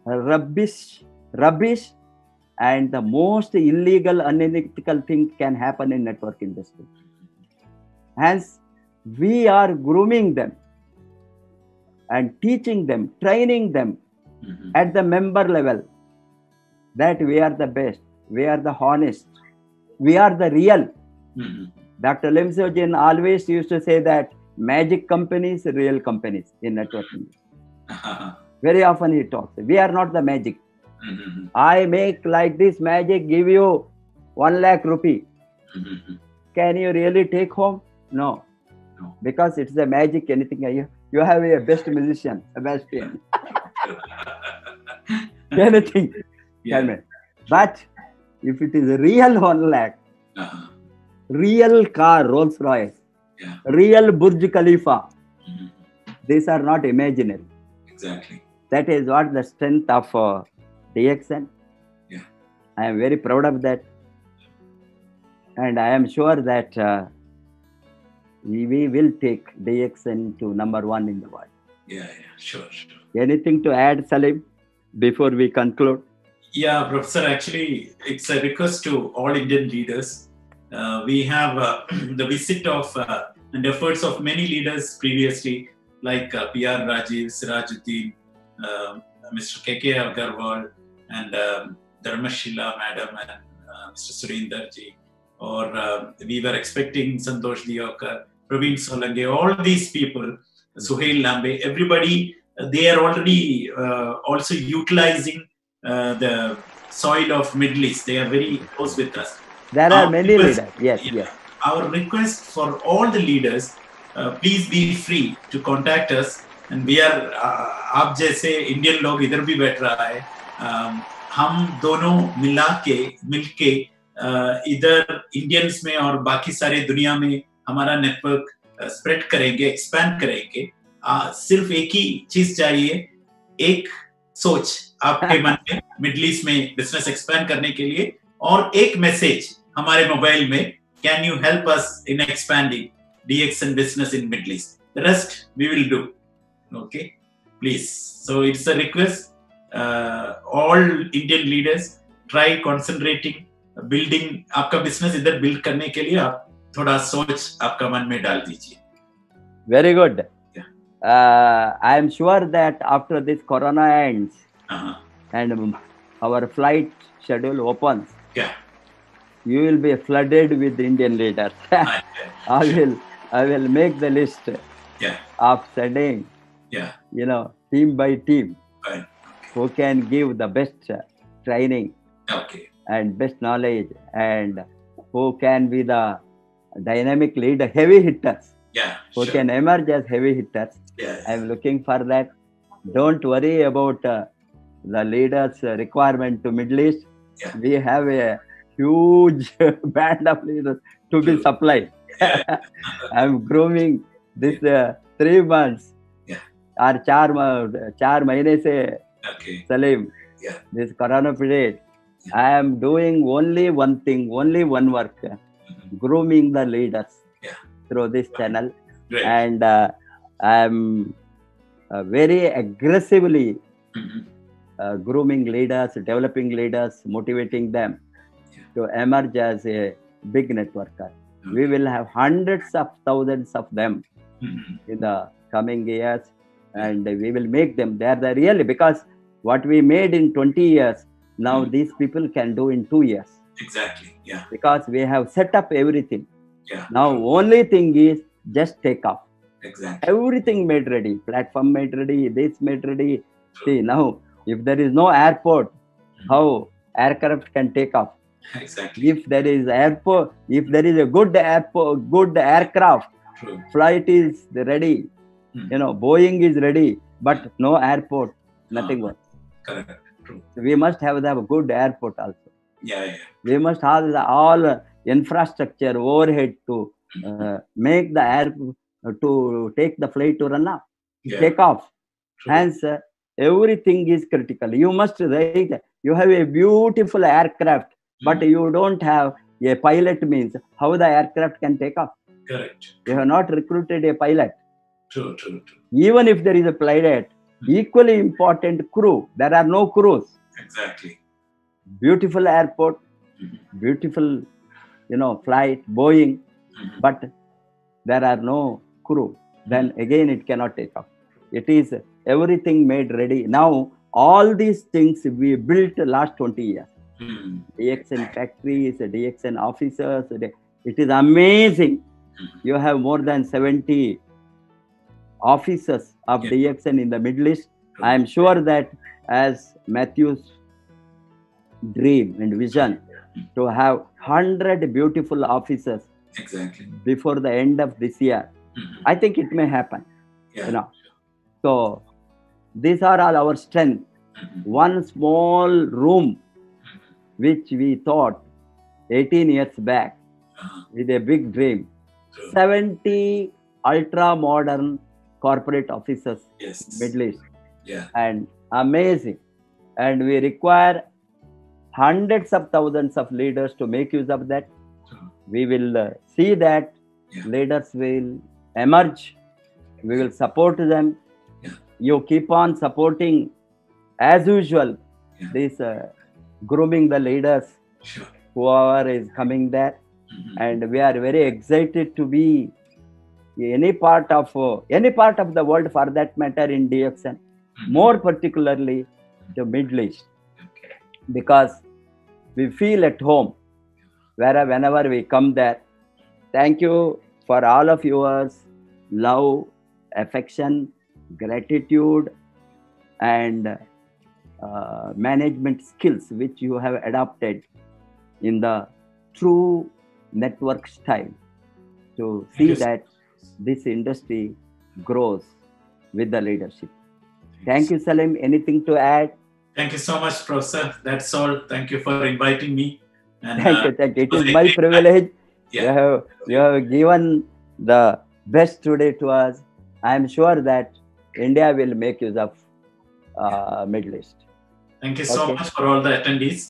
rubbish, and the most illegal, unethical thing can happen in network industry. Hence, we are grooming them and teaching them, training them at the member level, that we are the best, we are the honest, we are the real. Dr. Lim Seo-jin always used to say that magic companies, real companies in networking. Very often he talks, we are not the magic. Mhm. I make like this magic, give you 1 lakh rupee. Mhm. Can you really take home? No. No. Because it's the magic, anything. You have a best musician, Sebastian. Anything. Yeah. Tell me. But if it is a real 1 lakh, Uh-huh. real car, Rolls Royce, Yeah. real Burj Khalifa, Mhm. these are not imaginary. Exactly. That is what the strength of DXN. Yeah. I am very proud of that. And I am sure that we will take DXN to #1 in the world. Yeah, sure. Anything to add, Salim, before we conclude? Yeah, Professor, actually, it's a request to all Indian leaders. We have the visit of and efforts of many leaders previously, like P.R. Rajiv, Sirajuddin, Mr. K.K. Agarwal, and Dharmashila Madam, and Mr. Surinder Ji. Or we were expecting Santosh Diokar, Praveen Solange, all these people, Suhail Lambe, everybody, they are already also utilizing the soil of Middle East. They are very close with us. There are many leaders. Yes. Our request for all the leaders, please be free to contact us. And we are, आप जैसे इंडियन लोग इधर भी बैठ रहा है, हम दोनों मिलके इधर इंडियंस में और बाकी सारे दुनिया में हमारा नेटवर्क स्प्रेड करेंगे, एक्सपैंड करेंगे. सिर्फ एक ही चीज चाहिए, एक सोच आपके मन में मिडिल ईस्ट में बिजनेस एक्सपैंड करने के लिए, और एक मैसेज हमारे मोबाइल में, can you help us in expanding DXN business in Middle East. The rest we will do. Okay, please. So it's a request. All Indian leaders try concentrating, building. आपका business इधर build करने के लिए आप थोड़ा सोच आपका मन में डाल दीजिए. Very good. Yeah. I am sure that after this corona ends and our flight schedule opens, you will be flooded with Indian leaders. I will make the list of sending, team by team, who can give the best training and best knowledge, and who can be the dynamic leader, heavy hitters, who can emerge as heavy hitters. I am looking for that. Don't worry about the leaders' requirement to Middle East. We have a huge band of leaders to be supplied. I'm grooming this 3 months or 4 महीने से, Salim, this corona period. I am doing only one thing, only one work, grooming the leaders through this channel. And I am very aggressively grooming leaders, developing leaders, motivating them to emerge as a big networker. We will have hundreds of thousands of them in the coming years, and we will make them. They are the really, because what we made in 20 years, now these people can do in 2 years. Exactly. Yeah. Because we have set up everything. Yeah. Now only thing is just take off. Exactly. Everything made ready. Platform made ready. This made ready. See, now if there is no airport, how aircraft can take off? Exactly. If there is airport, if there is a good airport, good aircraft, flight is ready. Boeing is ready, but no airport, nothing works. Correct. True. We must have the good airport also. Yeah. We must have all infrastructure overhead to make the air to take the flight to run up, take off. True. Hence, everything is critical. You must write. You have a beautiful aircraft, but you don't have a pilot. Means how the aircraft can take off? Correct. You have not recruited a pilot. True. Even if there is a pilot, equally important crew. There are no crews. Exactly. Beautiful airport, beautiful, flight, Boeing, but there are no crew. Then again, it cannot take off. It is everything made ready. Now, all these things we built last 20 years. DXN factories, DXN officers. It is amazing. You have more than 70 officers of DXN in the Middle East, I am sure that as Matthew's dream and vision to have 100 beautiful offices Exactly. before the end of this year, I think it may happen. Yeah. So these are all our strength. One small room which we thought 18 years back with a big dream, 70 ultra modern corporate offices, Middle East, and amazing. And we require hundreds of thousands of leaders to make use of that. We will see that leaders will emerge. We will support them. You keep on supporting as usual. This grooming the leaders, whoever is coming there, and we are very excited to be any part of the world, for that matter, in DXN, more particularly the Middle East, because we feel at home whenever we come there. Thank you for all of yours love, affection, gratitude, and management skills which you have adopted in the true network style to see that this industry grows with the leadership. Thank you, Salim. Anything to add? Thank you so much, Professor. That's all. Thank you for inviting me. And, thank you. It is my privilege. You have given the best today to us. I am sure that India will make use of Middle East. Thank you so much for all the attendees.